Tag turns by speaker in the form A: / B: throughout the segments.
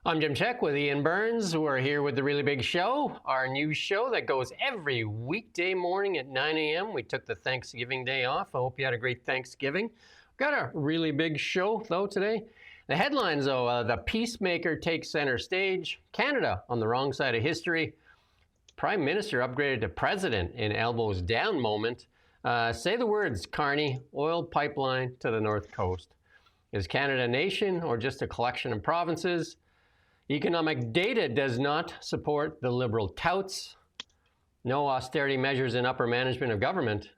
A: I'm Jim Check with Ian Burns. We're here with the Really Big Show, our news show that goes every weekday morning at 9 a.m. We took the Thanksgiving day off. I hope you had a great Thanksgiving. Got a really big show, though, today. The headlines, though, the peacemaker takes center stage, Canada on the wrong side of history, Prime Minister upgraded to president in elbows down moment, say the words, Carney, oil pipeline to the North Coast. Is Canada a nation or just a collection of provinces? Economic data does not support the Liberal touts. No austerity measures in upper management of government.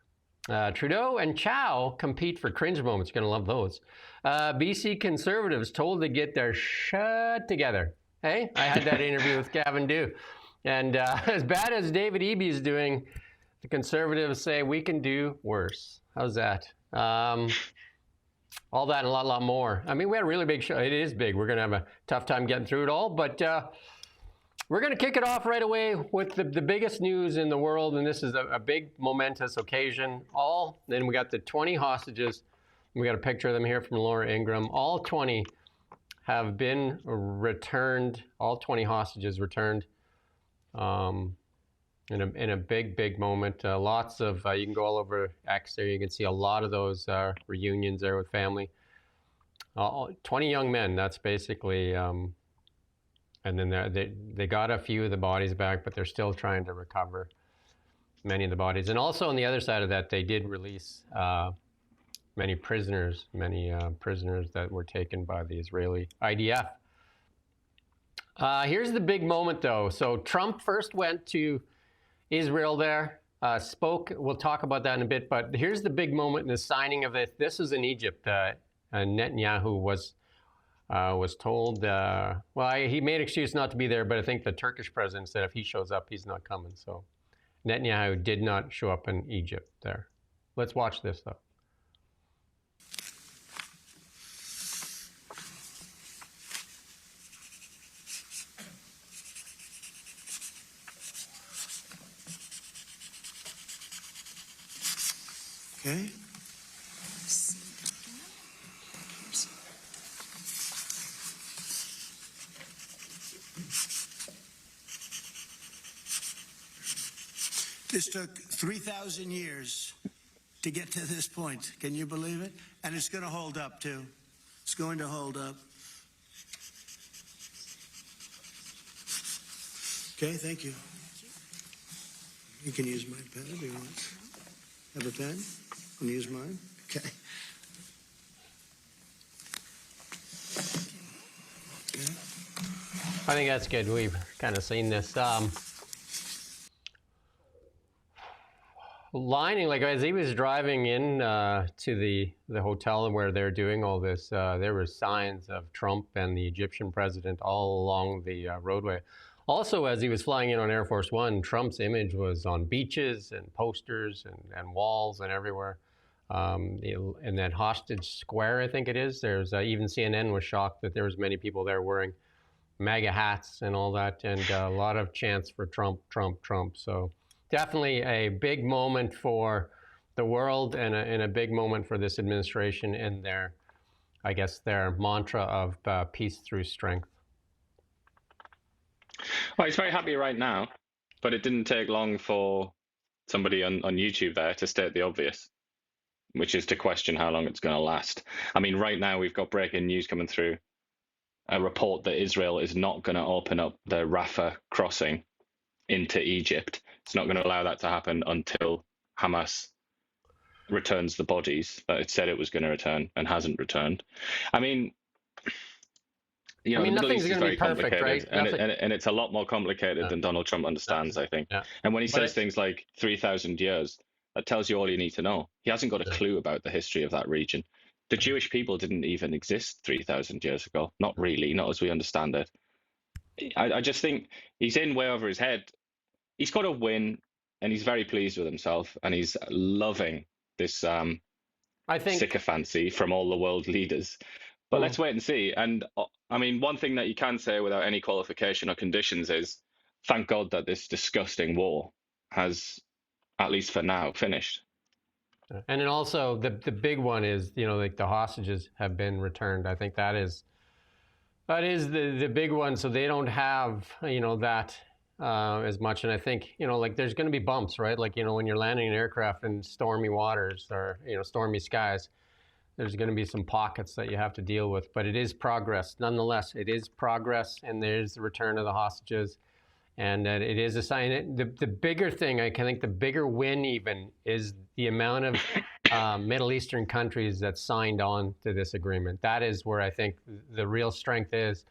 A: Trudeau and Chow compete for cringe moments. You're going to love those. BC Conservatives told to get their shit together. Hey, I had that interview with Gavin Dew. And as bad as David Eby is doing, the Conservatives say we can do worse. How's that? All that and a lot more. I mean, we had a really big show. It is big. We're going to have a tough time getting through it all. But we're going to kick it off right away with the biggest news in the world. And this is a big, momentous occasion. Then we got the 20 hostages. We got a picture of them here from Laura Ingram. All 20 have been returned. All 20 hostages returned in a big moment. Lots of, you can go all over X there. You can see a lot of those reunions there with family. 20 young men, that's basically, and then they got a few of the bodies back, but they're still trying to recover many of the bodies. And also on the other side of that, they did release many prisoners that were taken by the Israeli IDF. Here's the big moment, though. So Trump first went to Israel there, spoke. We'll talk about that in a bit. But here's the big moment in the signing of it. This is in Egypt. Netanyahu was told, well, he made an excuse not to be there, but I think the Turkish president said if he shows up, he's not coming. So Netanyahu did not show up in Egypt there. Let's watch this, though.
B: Okay. This took 3,000 years to get to this point. Can you believe it? And it's going to hold up, too. It's going to hold up. Okay, thank you. You can use my pen if you want. Have a pen? Want to use mine? Okay.
A: I think that's good. We've kind of seen this. Lining, like as he was driving in to the hotel where they're doing all this, there were signs of Trump and the Egyptian president all along the roadway. Also, as he was flying in on Air Force One, Trump's image was on beaches and posters and walls and everywhere. In that hostage square, I think it is, there's even CNN was shocked that there was many people there wearing MAGA hats and all that, and a lot of chants for Trump. So definitely a big moment for the world and a big moment for this administration and their mantra of peace through strength.
C: Well, he's very happy right now, but it didn't take long for somebody on YouTube there to state the obvious, which is to question how long it's going to last. I mean, right now we've got breaking news coming through, a report that Israel is not going to open up the Rafah crossing into Egypt. It's not going to allow that to happen until Hamas returns the bodies that it said it was going to return and hasn't returned. I mean, the Middle East is very complicated, right? And it's a lot more complicated than Donald Trump understands, I think. Yeah. And when he says things like 3,000 years, that tells you all you need to know. He hasn't got a clue about the history of that region. The Jewish people didn't even exist 3,000 years ago. Not really, not as we understand it. I just think he's in way over his head. He's got a win, and he's very pleased with himself, and he's loving this sycophancy from all the world leaders. But let's wait and see. And I mean, one thing that you can say without any qualification or conditions is, thank God that this disgusting war has, at least for now, finished.
A: And then also the big one is, like the hostages have been returned. I think that is That is the big one. So they don't have, that as much. And I think, like there's going to be bumps, right? Like, when you're landing an aircraft in stormy waters or, stormy skies, there's going to be some pockets that you have to deal with. But it is progress. Nonetheless, it is progress. And there's the return of the hostages. And it is a sign. The bigger thing, I think the bigger win even is the amount of Middle Eastern countries that signed on to this agreement. That is where I think the real strength is,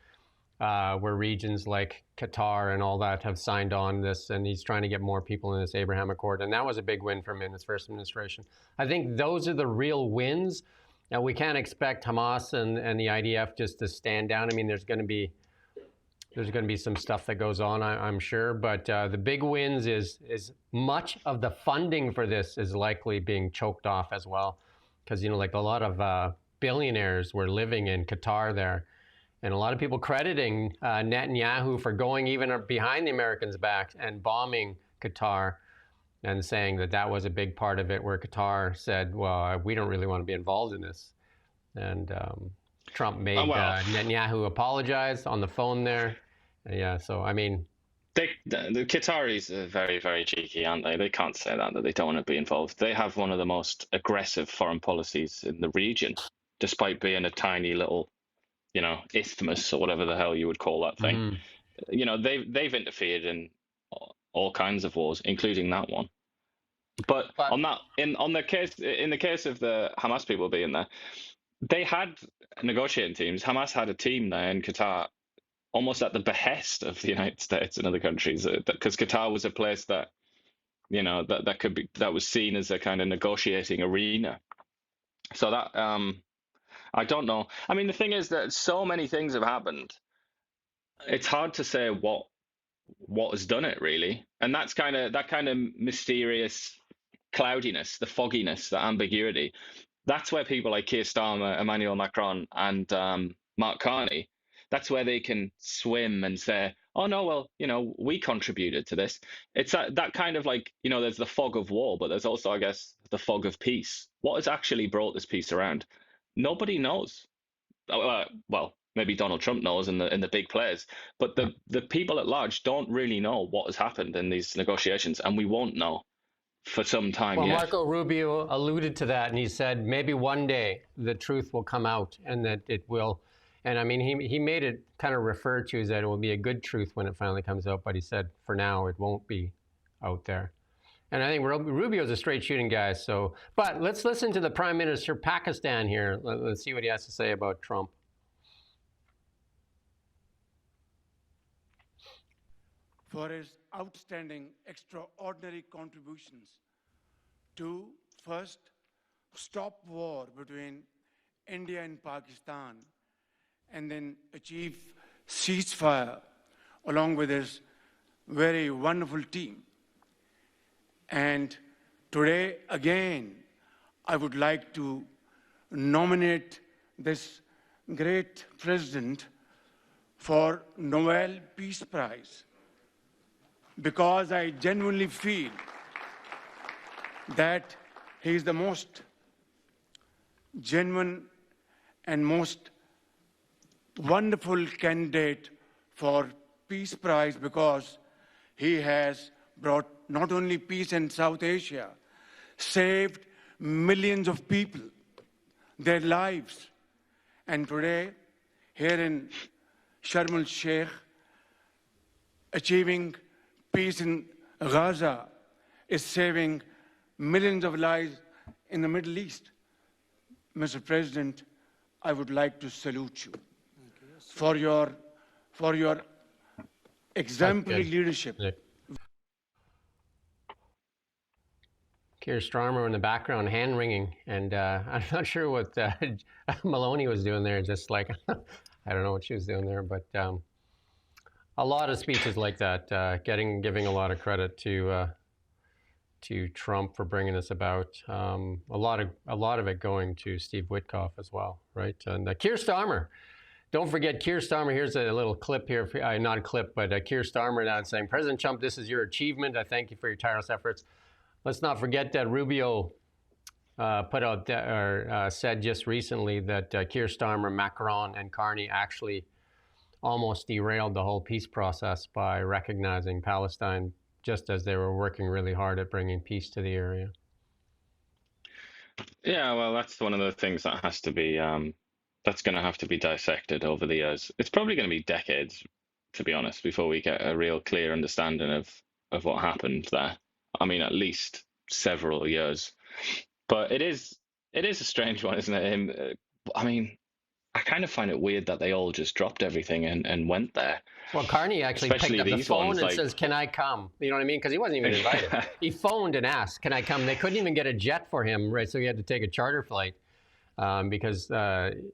A: where regions like Qatar and all that have signed on this, and he's trying to get more people in this Abraham Accord. And that was a big win for him in his first administration. I think those are the real wins. Now, we can't expect Hamas and the IDF just to stand down. I mean, there's going to be some stuff that goes on, I'm sure. But the big wins is much of the funding for this is likely being choked off as well. Because, like a lot of billionaires were living in Qatar there. And a lot of people crediting Netanyahu for going even behind the Americans' backs and bombing Qatar and saying that was a big part of it, where Qatar said, well, we don't really want to be involved in this. And Trump made Netanyahu apologize on the phone there. Yeah, so I mean,
C: the Qataris are very, very cheeky, aren't they? They can't say that they don't want to be involved. They have one of the most aggressive foreign policies in the region, despite being a tiny little, isthmus or whatever the hell you would call that thing. They've interfered in all kinds of wars, including that one. But in the case of the Hamas people being there, they had negotiating teams. Hamas had a team there in Qatar, almost at the behest of the United States and other countries, because Qatar was a place that, that was seen as a kind of negotiating arena. So that I don't know. I mean, the thing is that so many things have happened. It's hard to say what has done it, really, and that kind of mysterious cloudiness, the fogginess, the ambiguity. That's where people like Keir Starmer, Emmanuel Macron, and Mark Carney, that's where they can swim and say, oh, no, well, we contributed to this. It's that kind of like, there's the fog of war, but there's also, I guess, the fog of peace. What has actually brought this peace around? Nobody knows. Well, maybe Donald Trump knows in the big players, but the people at large don't really know what has happened in these negotiations, and we won't know for some time yet.
A: Marco Rubio alluded to that, and he said maybe one day the truth will come out, and that it will. And I mean, he made it kind of refer to as that it will be a good truth when it finally comes out, but he said for now it won't be out there. And I think Rubio's a straight shooting guy. So, but let's listen to the Prime Minister of Pakistan here. Let's see what he has to say about Trump.
B: For his outstanding, extraordinary contributions to first stop war between India and Pakistan, and then achieve ceasefire along with his very wonderful team. And today, again, I would like to nominate this great president for Nobel Peace Prize, because I genuinely feel that he is the most genuine and most wonderful candidate for Peace Prize, because he has brought not only peace in South Asia, saved millions of people, their lives. And today, here in Sharm el-Sheikh, achieving peace in Gaza is saving millions of lives in the Middle East. Mr. President, I would like to salute you for your exemplary leadership.
A: Yeah. Keir Starmer in the background, hand wringing, and I'm not sure what Maloney was doing there. Just like I don't know what she was doing there, but a lot of speeches like that, giving a lot of credit to Trump for bringing this about. A lot of it going to Steve Witkoff as well, right? And Keir Starmer. Don't forget Keir Starmer. Here's a little clip here, not a clip, but Keir Starmer now saying, President Trump, this is your achievement. I thank you for your tireless efforts. Let's not forget that Rubio put out or said just recently that Keir Starmer, Macron, and Carney actually almost derailed the whole peace process by recognizing Palestine just as they were working really hard at bringing peace to the area.
C: Yeah, well, that's one of the things that has to be that's going to have to be dissected over the years. It's probably going to be decades, to be honest, before we get a real clear understanding of what happened there. I mean, at least several years. But it is a strange one, isn't it? I mean, I kind of find it weird that they all just dropped everything and went there.
A: Well, Carney actually picked
C: Especially
A: up the
C: these
A: phone
C: ones,
A: and
C: like
A: says, "Can I come?" You know what I mean? Because he wasn't even invited. He phoned and asked, "Can I come?" They couldn't even get a jet for him, right? So he had to take a charter flight because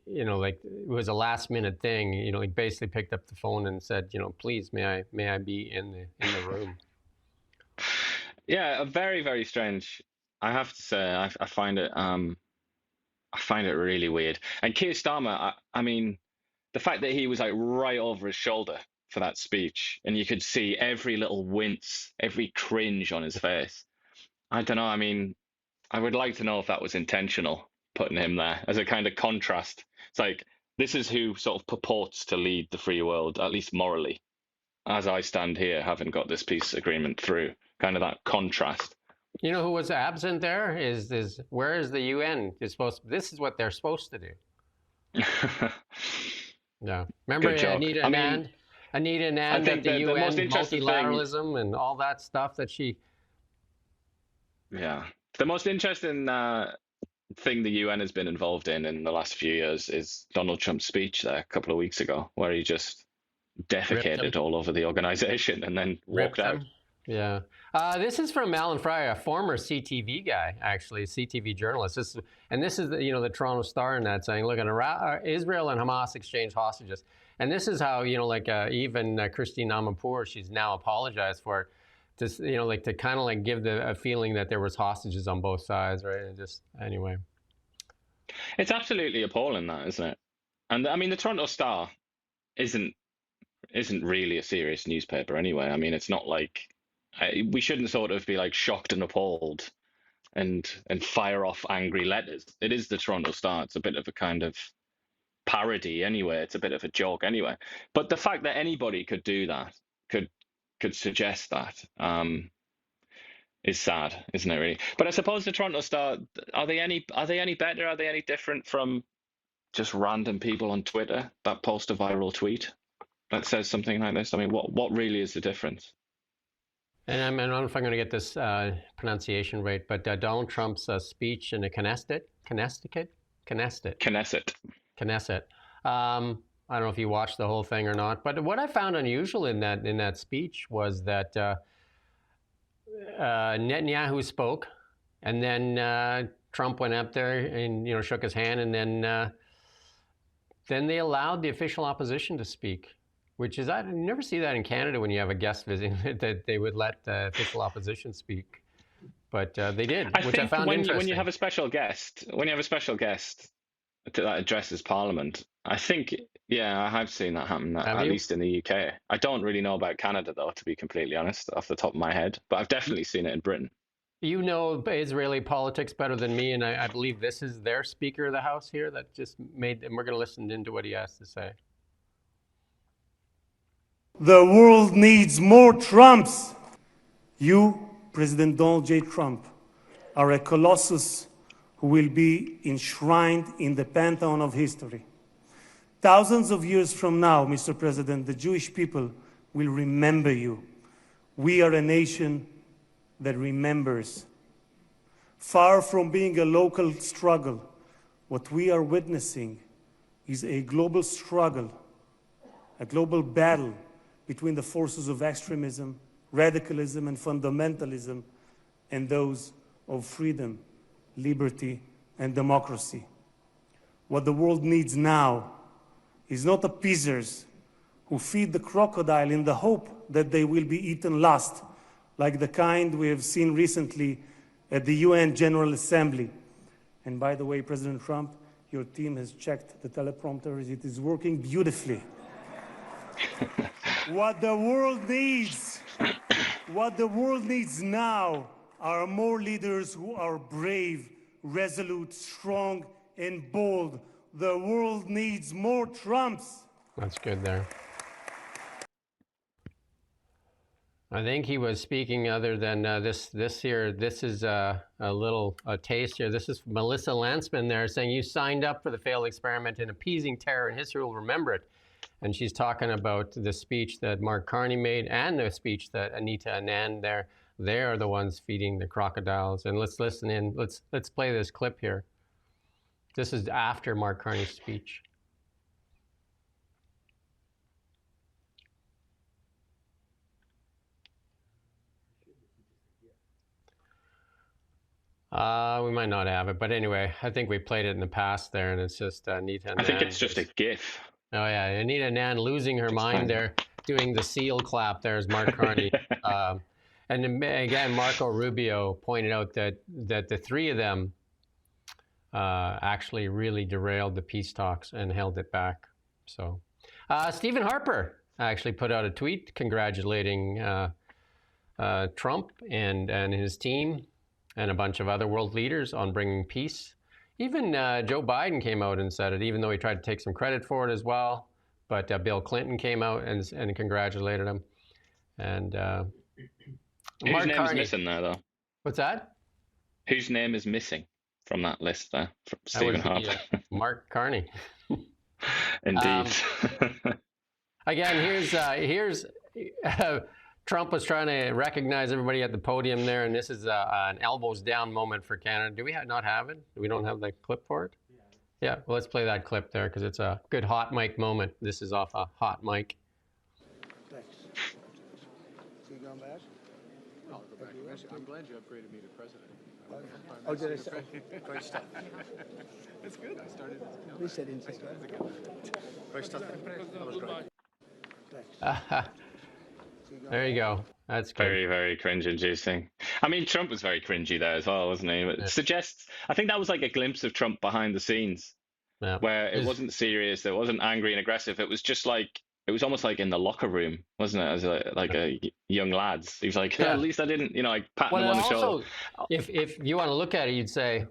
A: you know, like it was a last minute thing. You know, he basically picked up the phone and said, "You know, please, may I be in the room?"
C: yeah, a very, very strange. I have to say, I find it really weird. And Keir Starmer, I mean, the fact that he was like right over his shoulder for that speech, and you could see every little wince, every cringe on his face. I don't know. I mean, I would like to know if that was intentional, putting him there as a kind of contrast. It's like this is who sort of purports to lead the free world, at least morally, as I stand here, having got this peace agreement through. Kind of that contrast.
A: You know who was absent there? Is where is the UN? This is what they're supposed to do. Yeah. Remember
C: Good joke.
A: Anita
C: I mean,
A: Anand? Anita
C: I
A: Anand at
C: think
A: the
C: that the most
A: UN,
C: interesting thing,
A: multilateralism and all that stuff that she.
C: yeah, the most interesting thing the UN has been involved in the last few years is Donald Trump's speech there a couple of weeks ago, where he just
A: Ripped him.
C: defecated all over the organization and then walked
A: Ripped
C: out.
A: him. Yeah. This is from Alan Fry, a former CTV guy, actually, CTV journalist. This is the, you know, the Toronto Star in that saying, look, Israel and Hamas exchange hostages. And this is how, you know, like even Christine Amanpour, she's now apologized for it. Just, you know, like to kind of like give a feeling that there was hostages on both sides, right? And just, anyway.
C: It's absolutely appalling, that, isn't it? And I mean, the Toronto Star isn't really a serious newspaper anyway. I mean, it's not like we shouldn't sort of be like shocked and appalled and fire off angry letters. It is the Toronto Star. It's a bit of a kind of parody anyway. It's a bit of a joke anyway. But the fact that anybody could do that, could suggest that, is sad, isn't it? Really. But I suppose the Toronto Star, are they any better? Are they any different from just random people on Twitter that post a viral tweet that says something like this? I mean, what really is the difference?
A: And I don't know if I'm going to get this pronunciation right, but Donald Trump's speech in the Knesset. I don't know if you watched the whole thing or not, but what I found unusual in that speech was that Netanyahu spoke, and then Trump went up there and, you know, shook his hand, and then they allowed the official opposition to speak. Which is, I never see that in Canada when you have a guest visiting, that they would let the official opposition speak. But they did, which I found interesting.
C: When you have a special guest, that addresses Parliament, I think, yeah, I have seen that happen, at least in the UK. I don't really know about Canada, though, to be completely honest, off the top of my head. But I've definitely seen it in Britain.
A: You know Israeli politics better than me, and I believe this is their Speaker of the House here that just made, and we're going to listen into what he has to say.
D: The world needs more Trumps. You, President Donald J. Trump, are a colossus who will be enshrined in the pantheon of history. Thousands of years from now, Mr. President, the Jewish people will remember you. We are a nation that remembers. Far from being a local struggle, what we are witnessing is a global struggle, a global battle between the forces of extremism, radicalism, and fundamentalism, and those of freedom, liberty, and democracy. What the world needs now is not appeasers who feed the crocodile in the hope that they will be eaten last, like the kind we have seen recently at the UN General Assembly. And by the way, President Trump, your team has checked the teleprompter. It is working beautifully. What the world needs now are more leaders who are brave, resolute, strong, and bold. The world needs more Trumps.
A: That's good there. I think he was speaking other than this here. This is a little taste here. This is Melissa Landsman there saying, you signed up for the failed experiment in appeasing terror, and history will remember it. And she's talking about the speech that Mark Carney made and the speech that Anita Anand there. They are the ones feeding the crocodiles. And let's listen in. Let's play this clip here. This is after Mark Carney's speech. We might not have it, but anyway, I think we played it in the past there, and it's just Anita Anand.
C: I think it's just a GIF.
A: Oh yeah, Anita Anand losing her mind there, doing the seal clap there as Mark Carney. And again, Marco Rubio pointed out that the three of them actually really derailed the peace talks and held it back. So Stephen Harper actually put out a tweet congratulating Trump and his team and a bunch of other world leaders on bringing peace. Even Joe Biden came out and said it, even though he tried to take some credit for it as well. But Bill Clinton came out and congratulated him. And
C: whose name is missing there, though?
A: What's that?
C: Whose name is missing from that list there? From Stephen Harper.
A: Mark Carney.
C: Indeed.
A: Again, here's Trump was trying to recognize everybody at the podium there, and this is an elbows down moment for Canada. Do we not have it? We don't have the clip for it? Yeah, well, let's play that clip there because it's a good hot mic moment. This is off a hot mic.
E: Thanks. So you going back?
F: No, I'll go back. I'm glad you upgraded me to president.
E: Oh, did I say? Great stuff.
F: That's good. I started.
E: At least I didn't say that. Great stuff. That was great. Thanks.
A: There you go. That's good.
C: Very, very cringe-inducing. I mean, Trump was very cringy there as well, wasn't he? It suggests, I think that was like a glimpse of Trump behind the scenes, where it wasn't serious, it wasn't angry and aggressive. It was just like, it was almost like in the locker room, wasn't it? As a young lads. He was like, at least I didn't, like patting him on the shoulder.
A: If you want to look at it, you'd say,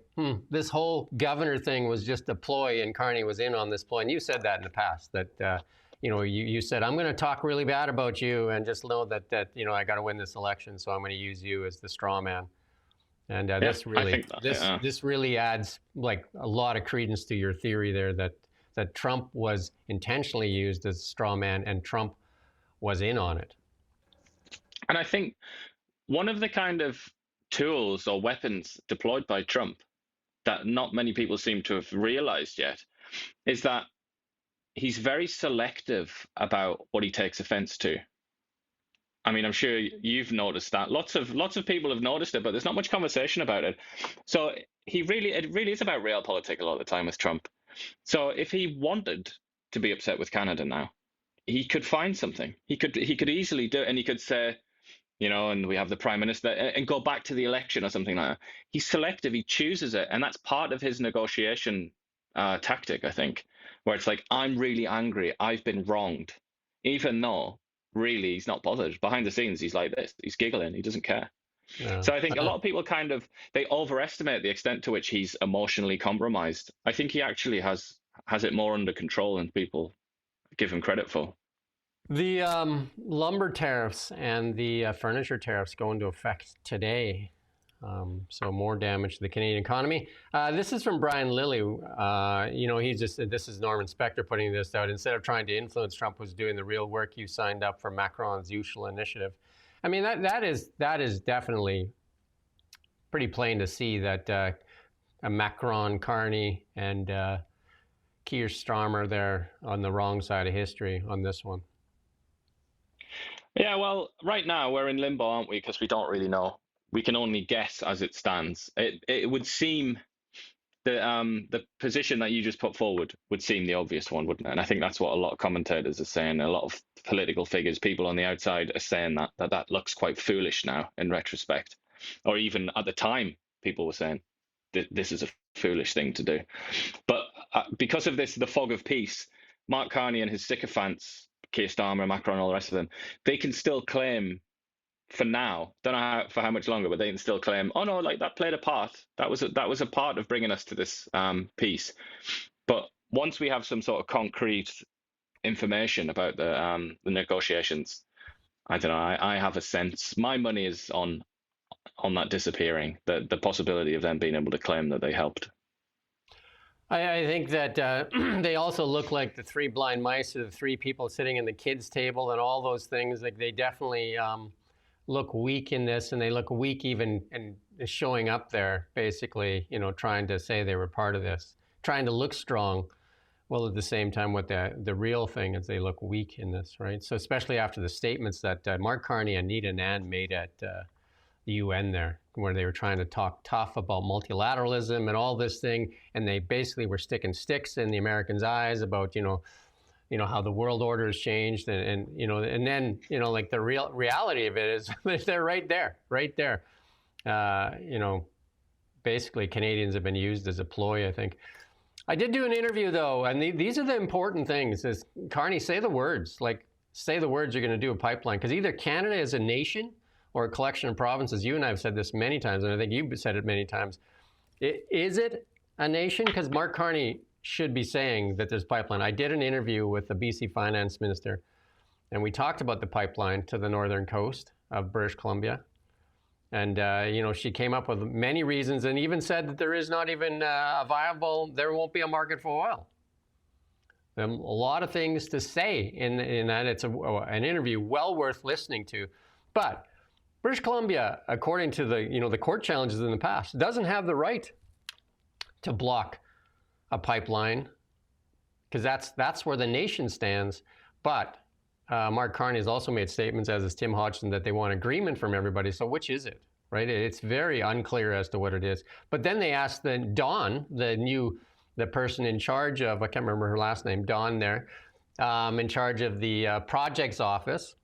A: this whole governor thing was just a ploy, and Carney was in on this ploy. And you said that in the past, that you said, I'm going to talk really bad about you and just know that I got to win this election, so I'm going to use you as the straw man. And this really adds like a lot of credence to your theory there that Trump was intentionally used as a straw man and Trump was in on it.
C: And I think one of the kind of tools or weapons deployed by Trump that not many people seem to have realized yet is that he's very selective about what he takes offense to. I mean, I'm sure you've noticed that. Lots of people have noticed it, but there's not much conversation about it. So it really is about realpolitik a lot of the time with Trump. So if he wanted to be upset with Canada now, he could find something. He could easily do it, and he could say, and we have the prime minister, and go back to the election or something like that. He's selective. He chooses it, and that's part of his negotiation tactic, I think, where it's like, I'm really angry. I've been wronged, even though really he's not bothered. Behind the scenes, he's like this. He's giggling. He doesn't care. Yeah. So I think a lot of people they overestimate the extent to which he's emotionally compromised. I think he actually has it more under control than people give him credit for.
A: The lumber tariffs and the furniture tariffs go into effect today. So more damage to the Canadian economy. This is from Brian Lilly. This is Norman Spector putting this out. Instead of trying to influence Trump, was doing the real work. You signed up for Macron's usual initiative. I mean, that is definitely pretty plain to see that Macron, Carney, and Keir Starmer there on the wrong side of history on this one.
C: Yeah, well, right now we're in limbo, aren't we? Because we don't really know. We can only guess as it stands. It would seem the position that you just put forward would seem the obvious one, wouldn't it? And I think that's what a lot of commentators are saying. A lot of political figures, people on the outside, are saying that looks quite foolish now in retrospect, or even at the time, people were saying this is a foolish thing to do. But because of this, the fog of peace, Mark Carney and his sycophants, Keir Starmer, Macron, all the rest of them, they can still claim. For now, don't know for how much longer, but they can still claim, oh no, like that played a part. That was a part of bringing us to this peace. But once we have some sort of concrete information about the negotiations, I don't know. I have a sense. My money is on that disappearing. The possibility of them being able to claim that they helped.
A: I think that they also look like the three blind mice, or the three people sitting in the kids' table, and all those things. Like they definitely look weak in this, and they look weak even in showing up there. Basically, trying to say they were part of this, trying to look strong. Well, at the same time, what the real thing is, they look weak in this, right? So especially after the statements that Mark Carney and Nita Nan made at the UN there, where they were trying to talk tough about multilateralism and all this thing, and they basically were sticking sticks in the Americans' eyes about how the world order has changed, and then like the reality of it is they're right there. Basically Canadians have been used as a ploy, I think. I did do an interview though, and these are the important things. Is Carney, say the words, say the words you're going to do a pipeline, because either Canada is a nation or a collection of provinces. You and I have said this many times, and I think you've said it many times. Is it a nation? Because Mark Carney should be saying that there's pipeline. I did an interview with the BC finance minister, and we talked about the pipeline to the northern coast of British Columbia. And, she came up with many reasons, and even said that there is not even there won't be a market for oil. A lot of things to say in that. It's an interview well worth listening to. But British Columbia, according to the court challenges in the past, doesn't have the right to block a pipeline, because that's where the nation stands. But Mark Carney has also made statements, as is Tim Hodgson, that they want agreement from everybody. So which is it, right? It's very unclear as to what it is. But then they asked Dawn, the person in charge of, I can't remember her last name, Dawn there, in charge of the projects office,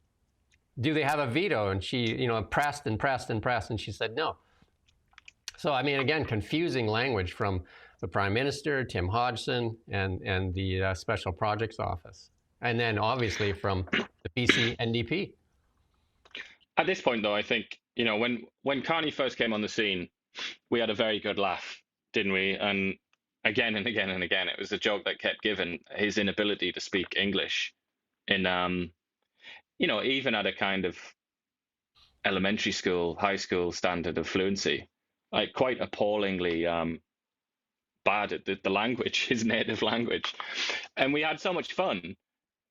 A: do they have a veto? And she, pressed, and she said no. So, I mean, again, confusing language from the Prime Minister, Tim Hodgson, and the Special Projects Office. And then, obviously, from the BC NDP.
C: At this point, though, I think, when Carney first came on the scene, we had a very good laugh, didn't we? And again and again and again, it was a joke that kept giving, his inability to speak English in, even at a kind of elementary school, high school standard of fluency, like quite appallingly bad at the language, his native language. And we had so much fun,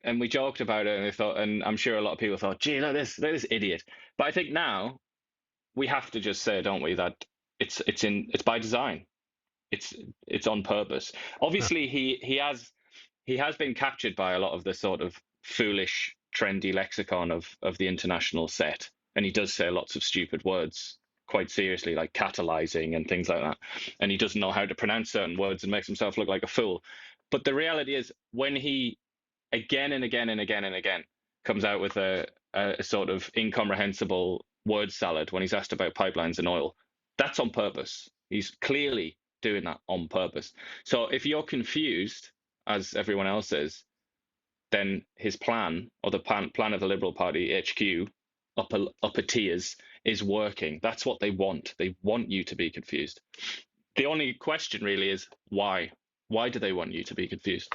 C: and we joked about it, and we thought, and I'm sure a lot of people thought, gee, look at this idiot. But I think now we have to just say, don't we, that it's by design. It's on purpose. Obviously, he has been captured by a lot of the sort of foolish, trendy lexicon of the international set, and he does say lots of stupid words quite seriously, like catalyzing and things like that. And he doesn't know how to pronounce certain words and makes himself look like a fool. But the reality is, when he again and again and again and again comes out with a sort of incomprehensible word salad when he's asked about pipelines and oil, that's on purpose. He's clearly doing that on purpose. So if you're confused, as everyone else is, then his plan, or the plan of the Liberal Party HQ, upper tiers, is working. That's what they want. They want you to be confused. The only question really is why? Why do they want you to be confused?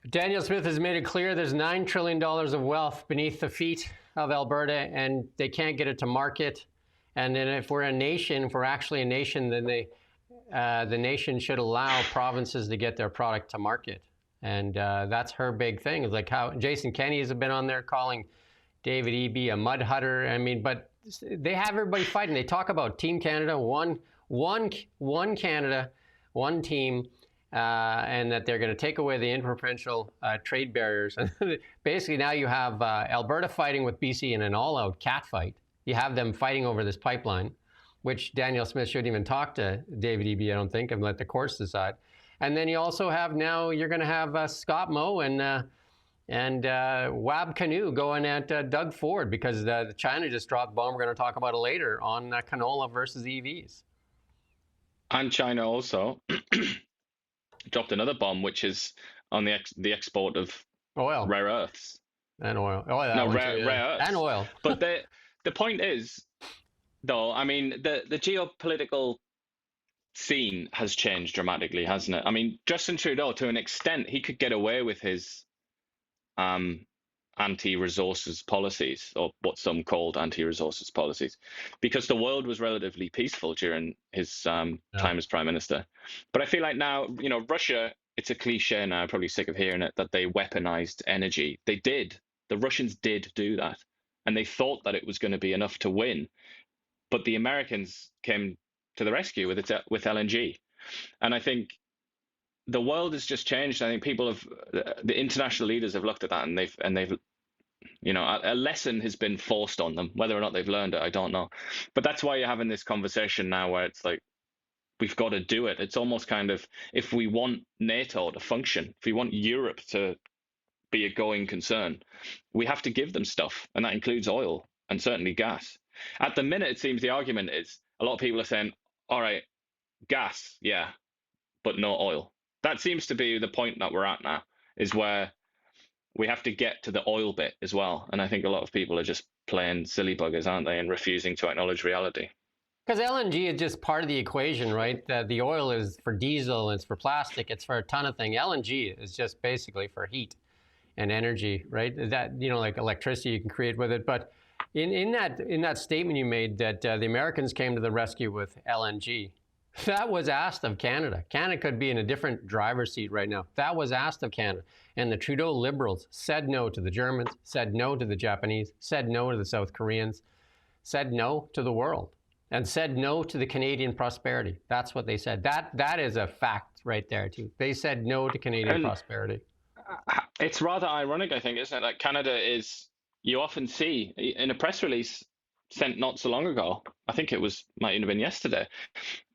A: Daniel Smith has made it clear there's $9 trillion of wealth beneath the feet of Alberta, and they can't get it to market. And then if we're actually a nation, then the nation should allow provinces to get their product to market. And that's her big thing. It's like how Jason Kenney has been on there calling David Eby a mud hutter. I mean, but they have everybody fighting. They talk about Team Canada, one Canada, one team, and that they're going to take away the interprovincial trade barriers. And basically now you have Alberta fighting with BC in an all-out catfight. You have them fighting over this pipeline, which Daniel Smith shouldn't even talk to David Eby, I don't think, and let the courts decide. And then you also have now, you're going to have Scott Moe and Wab Canoe going at Doug Ford, because China just dropped a bomb. We're going to talk about it later on canola versus EVs.
C: And China also dropped another bomb, which is on the export of
A: oil,
C: rare earths.
A: And oil.
C: Rare earths.
A: And oil.
C: But the point is, though, I mean, the geopolitical scene has changed dramatically, hasn't it? I mean, Justin Trudeau, to an extent, he could get away with his anti-resources policies, or what some called anti-resources policies, because the world was relatively peaceful during his time as prime minister. But I feel like now, Russia, it's a cliche now, I'm probably sick of hearing it, that they weaponized energy. They did. The Russians did do that. And they thought that it was going to be enough to win. But the Americans came to the rescue with LNG. And I think the world has just changed. I think the international leaders have looked at that, and they've a lesson has been forced on them. Whether or not they've learned it, I don't know. But that's why you're having this conversation now where it's like, we've got to do it. It's almost kind of, if we want NATO to function, if we want Europe to be a going concern, we have to give them stuff. And that includes oil and certainly gas. At the minute, it seems the argument is a lot of people are saying, all right, gas, yeah, but no oil. That seems to be the point that we're at now, is where we have to get to the oil bit as well. And I think a lot of people are just playing silly buggers, aren't they, and refusing to acknowledge reality.
A: Because LNG is just part of the equation, right? The oil is for diesel, it's for plastic, it's for a ton of things. LNG is just basically for heat and energy, right? That, like electricity you can create with it. But in that statement you made that the Americans came to the rescue with LNG, that was asked of Canada. Canada could be in a different driver's seat right now. That was asked of Canada. And the Trudeau Liberals said no to the Germans, said no to the Japanese, said no to the South Koreans, said no to the world, and said no to the Canadian prosperity. That's what they said. That is a fact right there, too. They said no to Canadian prosperity.
C: It's rather ironic, I think, isn't it? That Canada is, you often see in a press release sent not so long ago, I think it might even have been yesterday,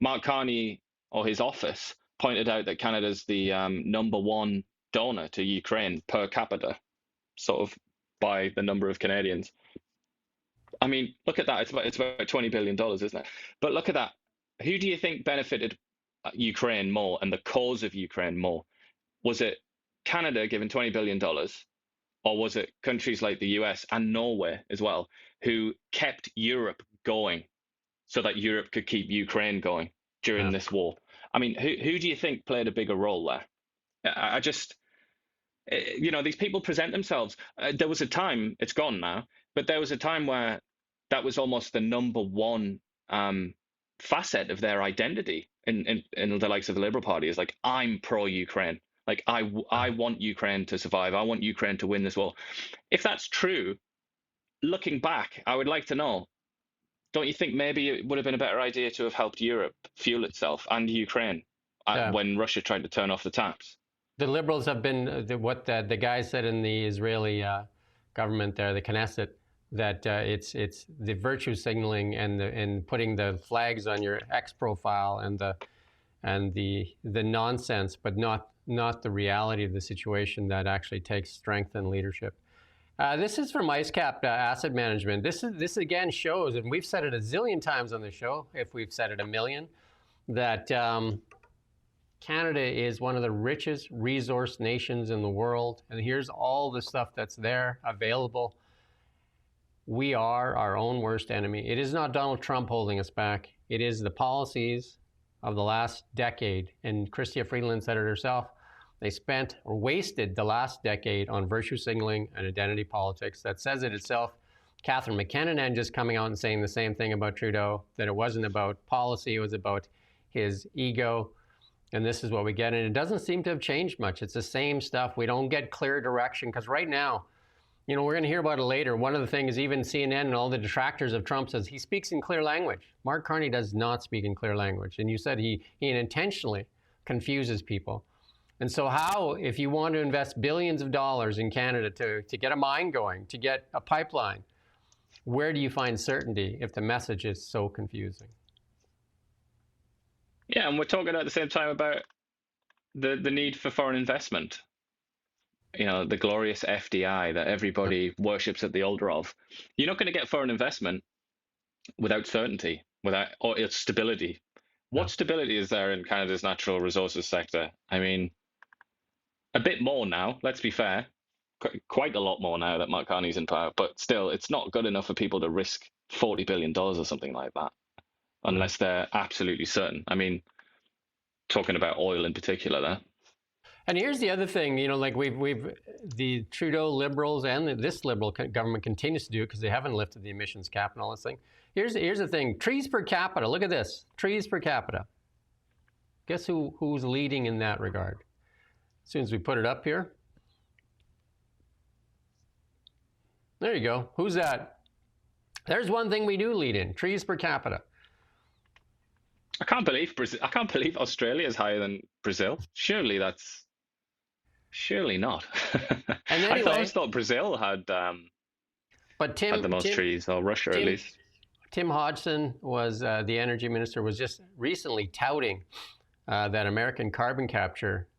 C: Mark Carney or his office pointed out that Canada's the #1 donor to Ukraine per capita, sort of by the number of Canadians. I mean, look at that. It's about $20 billion, isn't it? But look at that. Who do you think benefited Ukraine more and the cause of Ukraine more? Was it Canada giving $20 billion, or was it countries like the US and Norway as well, who kept Europe going so that Europe could keep Ukraine going during this war? I mean, who do you think played a bigger role there? I just, these people present themselves. There was a time, it's gone now, but there was a time where that was almost the #1 facet of their identity in the likes of the Liberal Party, is like, I'm pro-Ukraine. Like, I want Ukraine to survive. I want Ukraine to win this war. If that's true, looking back, I would like to know, don't you think maybe it would have been a better idea to have helped Europe fuel itself and Ukraine when Russia tried to turn off the taps?
A: The Liberals have been, what the guy said in the Israeli government there, the Knesset, that it's the virtue signaling and putting the flags on your X profile and the nonsense, but not the reality of the situation that actually takes strength and leadership. This is from IceCap Asset Management. This again shows, and we've said it a zillion times on the show, if we've said it a million, that Canada is one of the richest resource nations in the world. And here's all the stuff that's there available. We are our own worst enemy. It is not Donald Trump holding us back. It is the policies of the last decade. And Chrystia Freeland said it herself. They spent or wasted the last decade on virtue signaling and identity politics. That says it itself. Catherine McKinnon just coming out and saying the same thing about Trudeau, that it wasn't about policy, it was about his ego. And this is what we get. And it doesn't seem to have changed much. It's the same stuff. We don't get clear direction, because right now, we're going to hear about it later. One of the things, even CNN and all the detractors of Trump says he speaks in clear language. Mark Carney does not speak in clear language. And you said he intentionally confuses people. And so how, if you want to invest billions of dollars in Canada to get a mine going, to get a pipeline, where do you find certainty if the message is so confusing?
C: Yeah, and we're talking at the same time about the need for foreign investment. The glorious FDI that everybody worships at the altar of. You're not going to get foreign investment without certainty, or stability. What stability is there in Canada's natural resources sector? I mean, a bit more now, let's be fair. Quite a lot more now that Mark Carney's in power, but still, it's not good enough for people to risk $40 billion or something like that, unless they're absolutely certain. I mean, talking about oil in particular there.
A: And here's the other thing, you know, like the Trudeau Liberals and this Liberal government continues to do it because they haven't lifted the emissions cap and all this thing. Here's the thing, trees per capita, look at this, trees per capita. Guess who's leading in that regard? As soon as we put it up here. There you go, who's that? There's one thing we do lead in, trees per capita.
C: I can't believe Australia is higher than Brazil. Surely not.
A: And anyway,
C: I always thought Brazil had had the most trees, or Russia at least.
A: Tim Hodgson was the energy minister, was just recently touting that American carbon capture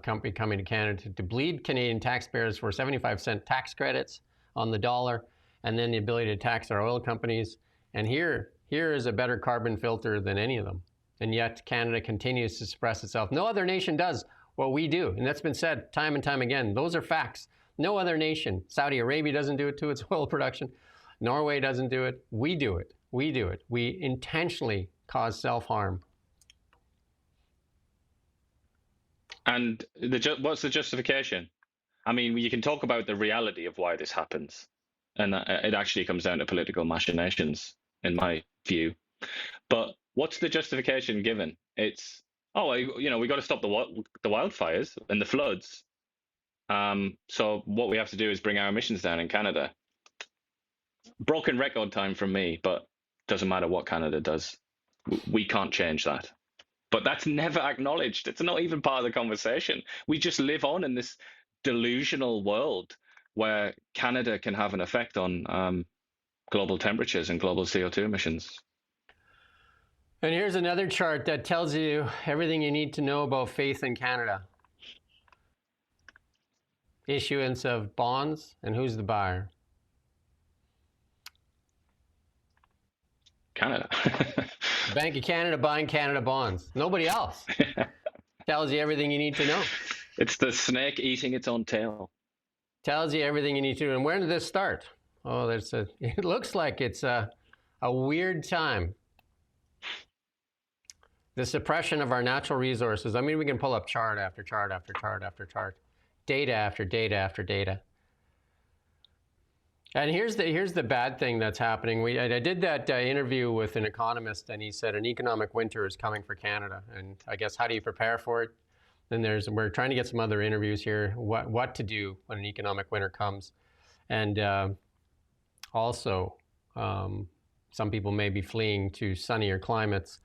A: company coming to Canada to bleed Canadian taxpayers for 75-cent tax credits on the dollar, and then the ability to tax our oil companies. And here is a better carbon filter than any of them. And yet Canada continues to suppress itself. No other nation does what we do. And that's been said time and time again. Those are facts. No other nation. Saudi Arabia doesn't do it to its oil production. Norway doesn't do it. We do it. We do it. We intentionally cause self-harm.
C: And what's the justification? I mean, you can talk about the reality of why this happens. And it actually comes down to political machinations, in my view. But what's the justification given? It's, we got to stop the wildfires and the floods. So what we have to do is bring our emissions down in Canada. Broken record time from me, but doesn't matter what Canada does. We can't change that. But that's never acknowledged. It's not even part of the conversation. We just live on in this delusional world where Canada can have an effect on global temperatures and global CO2 emissions.
A: And here's another chart that tells you everything you need to know about faith in Canada. Issuance of bonds, and who's the buyer?
C: Canada.
A: Bank of Canada buying Canada bonds. Nobody else. Tells you everything you need to know.
C: It's the snake eating its own tail.
A: Tells you everything you need to know. And where did this start? Oh, it looks like it's a weird time. The suppression of our natural resources. I mean, we can pull up chart after chart after chart after chart. Data after data after data. And here's the bad thing that's happening. I did that interview with an economist, and he said an economic winter is coming for Canada. And I guess, how do you prepare for it? Then we're trying to get some other interviews here, what to do when an economic winter comes. And also, some people may be fleeing to sunnier climates.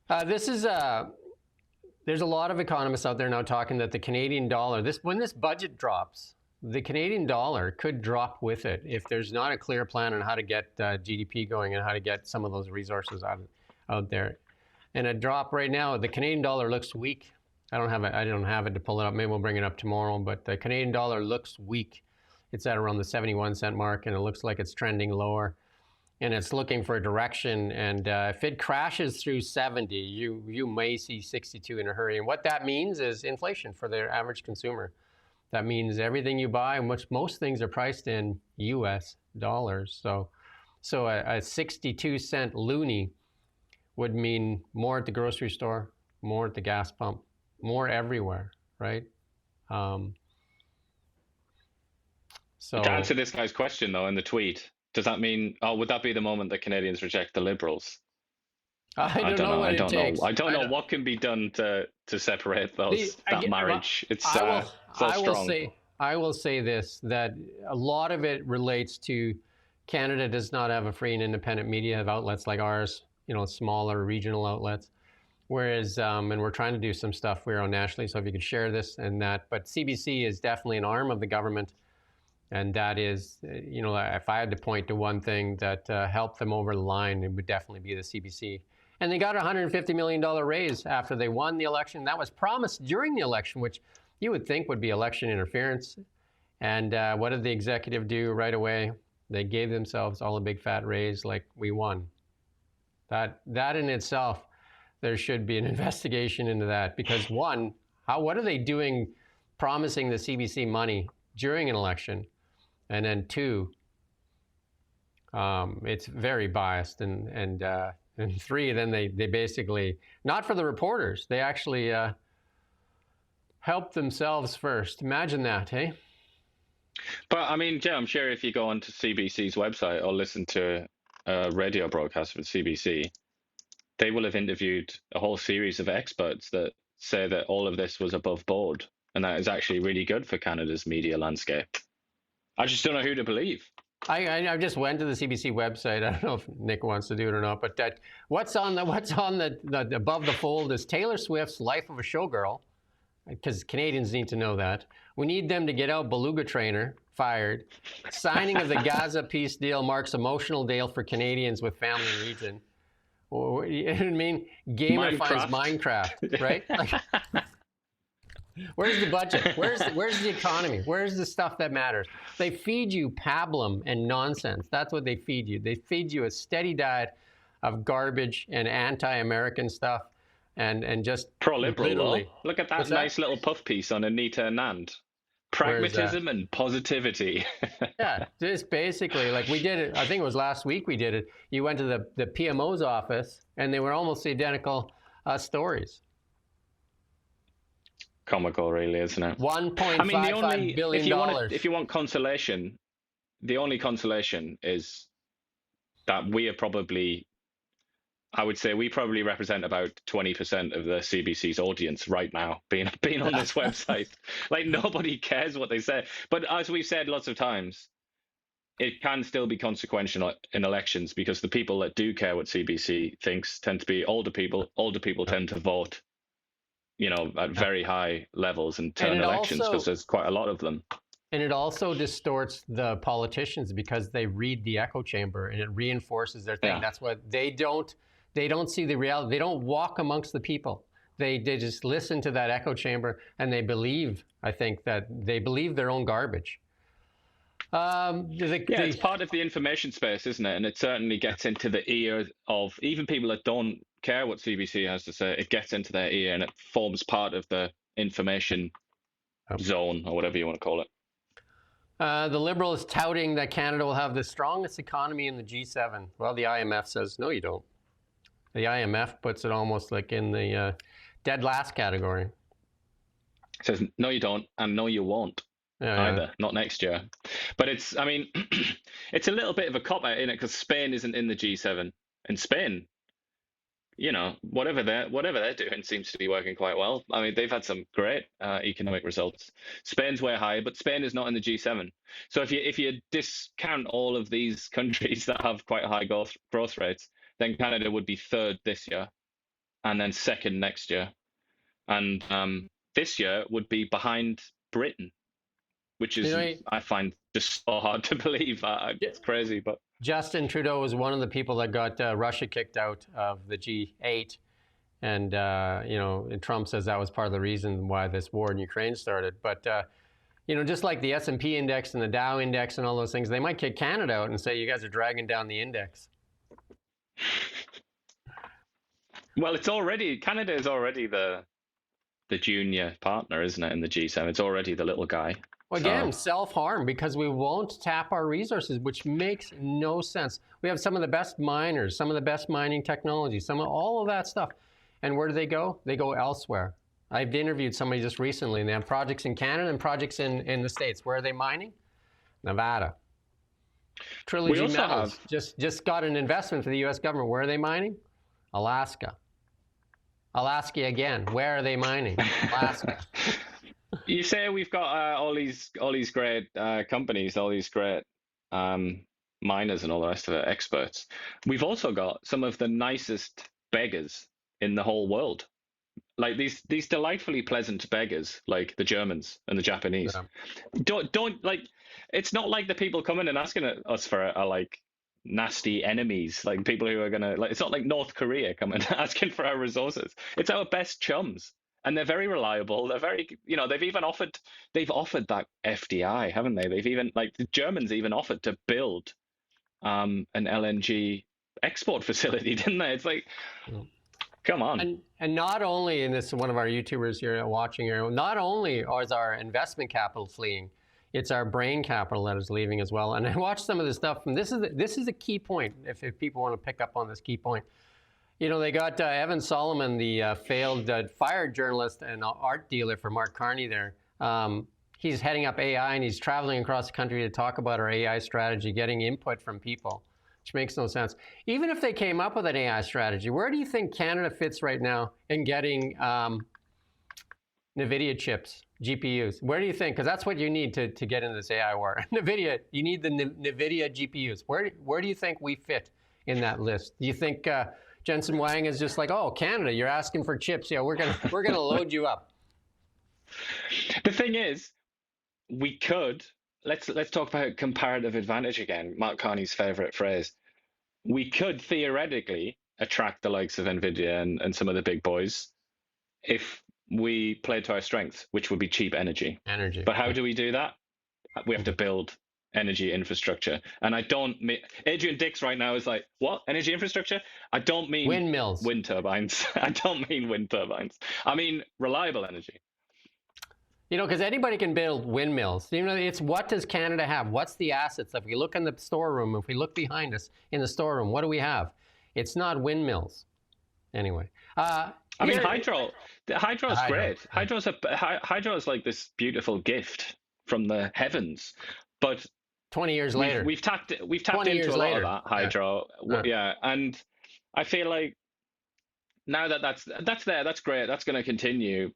A: There's a lot of economists out there now talking that the Canadian dollar, when this budget drops, the Canadian dollar could drop with it if there's not a clear plan on how to get GDP going and how to get some of those resources out there. And a drop right now, the Canadian dollar looks weak. I don't have it to pull it up. Maybe we'll bring it up tomorrow. But the Canadian dollar looks weak. It's at around the 71-cent mark, and it looks like it's trending lower. And it's looking for a direction. And if it crashes through 70, you may see 62 in a hurry. And what that means is inflation for the average consumer. That means everything you buy, which most things are priced in US dollars. So a 62-cent loonie would mean more at the grocery store, more at the gas pump, more everywhere, right? So
C: to answer this guy's question, though, in the tweet, does that mean, would that be the moment that Canadians reject the Liberals?
A: I don't know what it takes.
C: I don't know what can be done to separate that marriage. It's so strong.
A: I will say this, that a lot of it relates to Canada does not have a free and independent media of outlets like ours, smaller regional outlets. Whereas, and we're trying to do some stuff we're on nationally, so if you could share this and that. But CBC is definitely an arm of the government. And that is, if I had to point to one thing that helped them over the line, it would definitely be the CBC. And they got a $150 million raise after they won the election. That was promised during the election, which you would think would be election interference. And what did the executive do right away? They gave themselves all a big fat raise, like, we won. That in itself, there should be an investigation into that. Because one, what are they doing promising the CBC money during an election? And then two, it's very biased. And three, then they basically, not for the reporters, they actually help themselves first. Imagine that, hey?
C: But I mean, yeah, I'm sure if you go onto CBC's website or listen to a radio broadcast from CBC, they will have interviewed a whole series of experts that say that all of this was above board, and that is actually really good for Canada's media landscape. I just don't know who to believe.
A: I just went to the CBC website. I don't know if Nick wants to do it or not, but that what's on the above the fold is Taylor Swift's Life of a Showgirl, because Canadians need to know that. We need them to get out Beluga Trainer, fired. Signing of the Gaza peace deal marks emotional deal for Canadians with family in region. Or, you know what I mean? Gamifies Minecraft, right? Like, where's the budget? Where's the economy? Where's the stuff that matters? They feed you pablum and nonsense. That's what they feed you. They feed you a steady diet of garbage and anti-American stuff, and just
C: pro-liberal.
A: literally.
C: Look at that nice little puff piece on Anita Anand. Pragmatism and positivity.
A: Yeah, just basically like we did it. I think it was last week we did it. You went to the PMO's office, and they were almost identical stories.
C: Comical, really, isn't it?
A: $1.55 billion.
C: If you want consolation, the only consolation is that we are probably, I would say, we probably represent about 20% of the CBC's audience right now, being on this website. Like, nobody cares what they say. But as we've said lots of times, it can still be consequential in elections, because the people that do care what CBC thinks tend to be older people. Older people tend to vote, at very high levels and turn elections, because there's quite a lot of them.
A: And it also distorts the politicians because they read the echo chamber and it reinforces their thing. Yeah. That's what they don't see the reality. They don't walk amongst the people. They just listen to that echo chamber, and they believe, I think, that they believe their own garbage.
C: It's part of the information space, isn't it? And it certainly gets into the ear of even people that don't care what CBC has to say. It gets into their ear, and it forms part of the information zone, or whatever you want to call it.
A: The Liberal is touting that Canada will have the strongest economy in the G7. Well, the IMF says, no, you don't. The IMF puts it almost like in the dead last category.
C: It says, no, you don't, and no, you won't. Either. Not next year. But it's a little bit of a cop-out in it, because Spain isn't in the G7. And Spain, whatever they're doing seems to be working quite well. I mean, they've had some great economic results. Spain's way higher, but Spain is not in the G7. So if you discount all of these countries that have quite high growth rates, then Canada would be third this year, and then second next year. And this year would be behind Britain, which is, I find, just so hard to believe. It's crazy, but
A: Justin Trudeau was one of the people that got Russia kicked out of the G8, and and Trump says that was part of the reason why this war in Ukraine started. But just like the S&P index and the Dow index and all those things, they might kick Canada out and say you guys are dragging down the index.
C: Well, Canada is already the junior partner, isn't it, in the G7? It's already the little guy.
A: Well, again, self-harm, because we won't tap our resources, which makes no sense. We have some of the best miners, some of the best mining technology, all of that stuff. And where do they go? They go elsewhere. I've interviewed somebody just recently, and they have projects in Canada and projects in the States. Where are they mining? Nevada. Trilogy Metals just got an investment for the U.S. government. Where are they mining? Alaska. Alaska again. Where are they mining? Alaska.
C: You say we've got all these great companies, all these great miners and all the rest of it, experts. We've also got some of the nicest beggars in the whole world. Like these delightfully pleasant beggars, like the Germans and the Japanese. Yeah. Don't like. It's not like the people coming and asking us for are like nasty enemies, like people who are gonna like. It's not like North Korea coming asking for our resources. It's our best chums. And they're very reliable. They're very, they've offered that FDI, haven't they? They've even, like, the Germans even offered to build an LNG export facility, didn't they? It's like, come on.
A: And not only, and this is one of our YouTubers here watching here, not only is our investment capital fleeing, it's our brain capital that is leaving as well. And I watched some of this stuff, and this is a key point, if people want to pick up on this key point. You know, they got Evan Solomon, the failed fired journalist and art dealer for Mark Carney there. He's heading up AI, and he's traveling across the country to talk about our AI strategy, getting input from people, which makes no sense. Even if they came up with an AI strategy, where do you think Canada fits right now in getting NVIDIA chips, GPUs? Where do you think? Because that's what you need to get into this AI war. NVIDIA, you need the NVIDIA GPUs. Where do you think we fit in that list? Do you think Jensen Huang is just like, oh, Canada, you're asking for chips. Yeah, we're gonna load you up.
C: The thing is, we could let's talk about comparative advantage again. Mark Carney's favorite phrase. We could theoretically attract the likes of Nvidia and some of the big boys if we played to our strengths, which would be cheap energy. But how do we do that? We have to build energy infrastructure. And I don't mean Adrian Dix right now is like, what? Energy infrastructure? I don't mean
A: windmills,
C: wind turbines. I don't mean wind turbines. I mean reliable energy.
A: You know, because anybody can build windmills. You know, it's what does Canada have? What's the assets? If we look in the storeroom, if we look behind us in the storeroom, what do we have? It's not windmills. Anyway.
C: I mean, hydro. Hydro is great. Hydro is like this beautiful gift from the heavens. But
A: 20 years later,
C: we've tapped into a lot of that hydro. Yeah, and I feel like now that's there, that's great. That's going to continue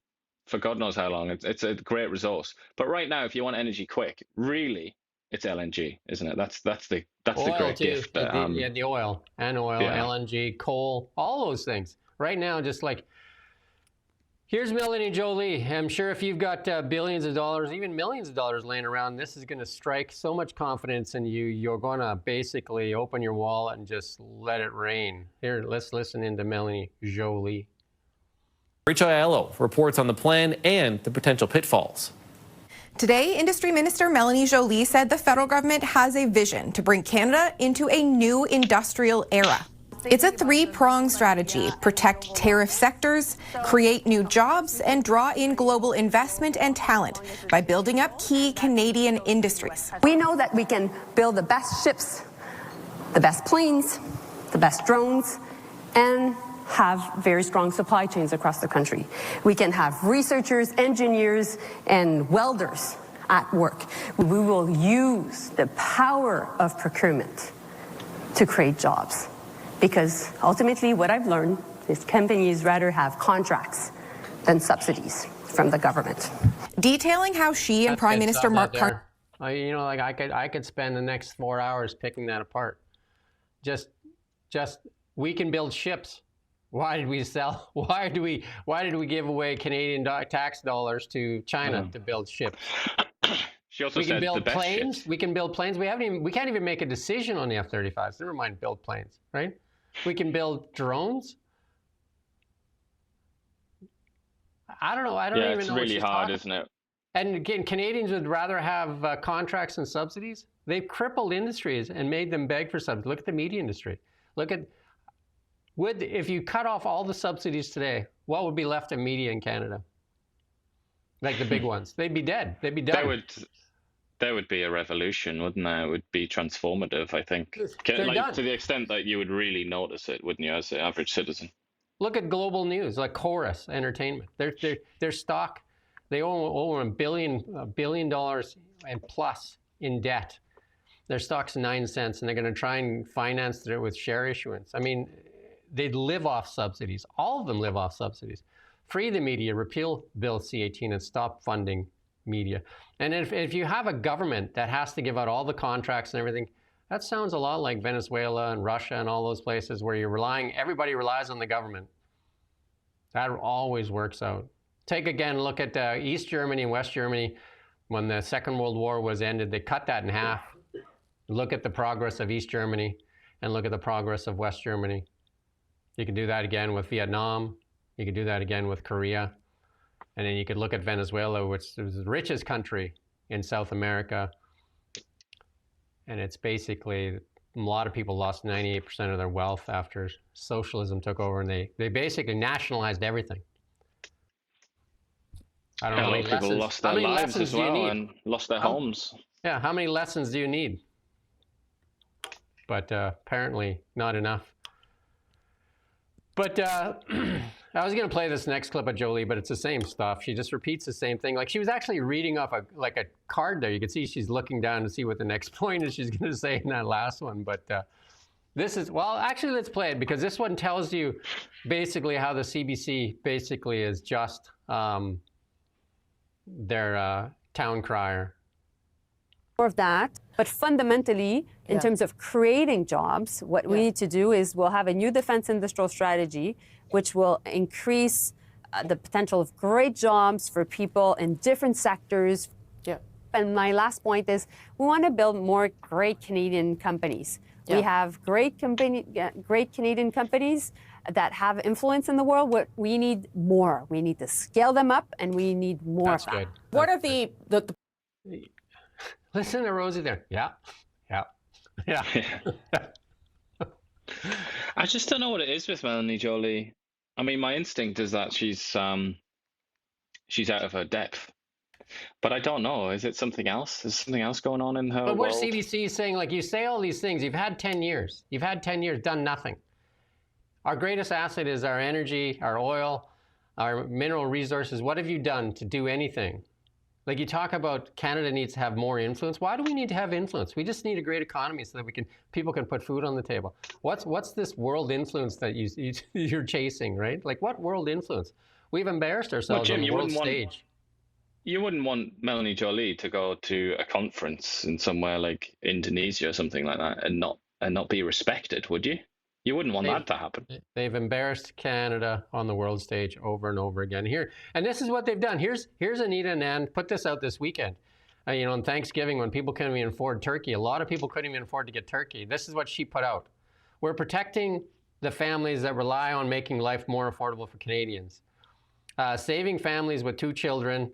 C: for God knows how long. It's a great resource. But right now, if you want energy quick, really, it's LNG, isn't it? That's the great gift.
A: The oil, LNG, coal, all those things. Right now, just like, here's Melanie Jolie. I'm sure if you've got billions of dollars, even millions of dollars laying around, this is going to strike so much confidence in you. You're going to basically open your wallet and just let it rain. Here, let's listen into Melanie Jolie.
G: Rachel Aiello reports on the plan and the potential pitfalls.
H: Today, Industry Minister Melanie Jolie said the federal government has a vision to bring Canada into a new industrial era. It's a three-pronged strategy: protect tariff sectors, create new jobs, and draw in global investment and talent by building up key Canadian industries.
I: We know that we can build the best ships, the best planes, the best drones, and have very strong supply chains across the country. We can have researchers, engineers, and welders at work. We will use the power of procurement to create jobs. Because ultimately what I've learned is companies rather have contracts than subsidies from the government.
H: Detailing how she and Prime Minister Mark Carney...
A: You know, like I could spend the next 4 hours picking that apart. Just we can build ships. Why did we sell? Why did we give away Canadian tax dollars to China to build ships?
C: She also
A: we can
C: said
A: build
C: the best
A: planes.
C: ships.
A: We can build planes. We can't even make a decision on the F-35s. Never mind build planes, right? We can build drones. I don't know. I don't even know.
C: It's really hard, isn't it?
A: And again, Canadians would rather have contracts and subsidies. They've crippled industries and made them beg for subsidies. Look at the media industry. Look at if you cut off all the subsidies today, what would be left of media in Canada? Like the big ones, they'd be dead. They'd be done.
C: There would be a revolution, wouldn't there? It would be transformative, I think. To the extent that you would really notice it, wouldn't you, as the average citizen?
A: Look at global news, like Chorus Entertainment. Their stock, they own over $1 billion and plus in debt. Their stock's 9 cents, and they're going to try and finance it with share issuance. I mean, they live off subsidies. All of them live off subsidies. Free the media, repeal Bill C-18, and stop funding media. And if you have a government that has to give out all the contracts and everything, that sounds a lot like Venezuela and Russia and all those places where everybody relies on the government. That always works out. Take again, look at East Germany and West Germany. When the Second World War was ended, they cut that in half. Look at the progress of East Germany and look at the progress of West Germany. You can do that again with Vietnam. You could do that again with Korea. And then you could look at Venezuela, which is the richest country in South America. And it's basically, a lot of people lost 98% of their wealth after socialism took over, and they basically nationalized everything. I don't know how many lessons.
C: People lost their lives as well and lost their homes.
A: Yeah, how many lessons do you need? But apparently not enough. But I was going to play this next clip of Jolie, but it's the same stuff. She just repeats the same thing. Like she was actually reading off a card there. You can see she's looking down to see what the next point is she's going to say in that last one. But this is, well, actually, let's play it because this one tells you basically how the CBC basically is just their town crier.
I: Of that, but fundamentally, in terms of creating jobs, what we need to do is we'll have a new defense industrial strategy, which will increase the potential of great jobs for people in different sectors. And my last point is we want to build more great Canadian companies. We have great Canadian companies that have influence in the world. What we need more. We need to scale them up, and we need more.
A: That's
I: of that.
A: good.
J: What are the
A: Listen to Rosie there. Yeah.
C: I just don't know what it is with Melanie Jolie. I mean, my instinct is that she's out of her depth. But I don't know. Is it something else? Is something else going on in her
A: But what
C: world?
A: CBC is saying, like you say all these things, you've had 10 years. You've had 10 years, done nothing. Our greatest asset is our energy, our oil, our mineral resources. What have you done to do anything? Like you talk about Canada needs to have more influence. Why do we need to have influence? We just need a great economy so that people can put food on the table. What's this world influence that you're chasing, right? Like what world influence? We've embarrassed ourselves on the world stage.
C: You wouldn't want Melanie Jolie to go to a conference in somewhere like Indonesia or something like that and not be respected, would you? You wouldn't want that to happen.
A: They've embarrassed Canada on the world stage over and over again. And this is what they've done. Here's Anita Anand put this out this weekend. On Thanksgiving when people couldn't even afford turkey, a lot of people couldn't even afford to get turkey. This is what she put out. We're protecting the families that rely on making life more affordable for Canadians. Saving families with 2 children,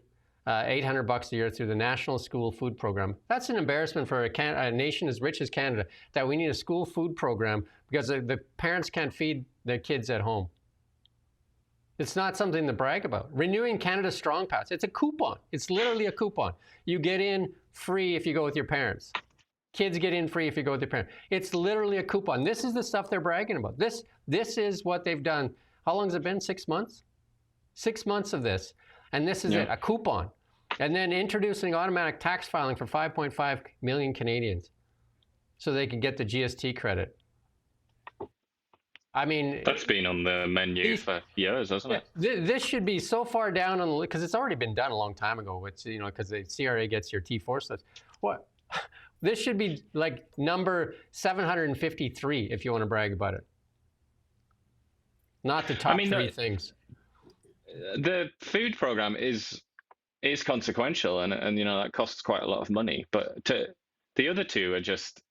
A: $800 a year through the National School Food Program. That's an embarrassment for a nation as rich as Canada, that we need a school food program because the parents can't feed their kids at home. It's not something to brag about. Renewing Canada's Strong Pass. It's a coupon. It's literally a coupon. You get in free if you go with your parents. Kids get in free if you go with their parents. It's literally a coupon. This is the stuff they're bragging about. This is what they've done. How long has it been? 6 months? 6 months of this. And this is it, a coupon. And then introducing automatic tax filing for 5.5 million Canadians so they can get the GST credit. I mean,
C: that's been on the menu for years, hasn't it?
A: This should be so far down on the list because it's already been done a long time ago. It's because the CRA gets your T4 stuff. What? This should be like number 753 if you want to brag about it. Not the top 3 things.
C: The food program is consequential and that costs quite a lot of money. But the other two are just,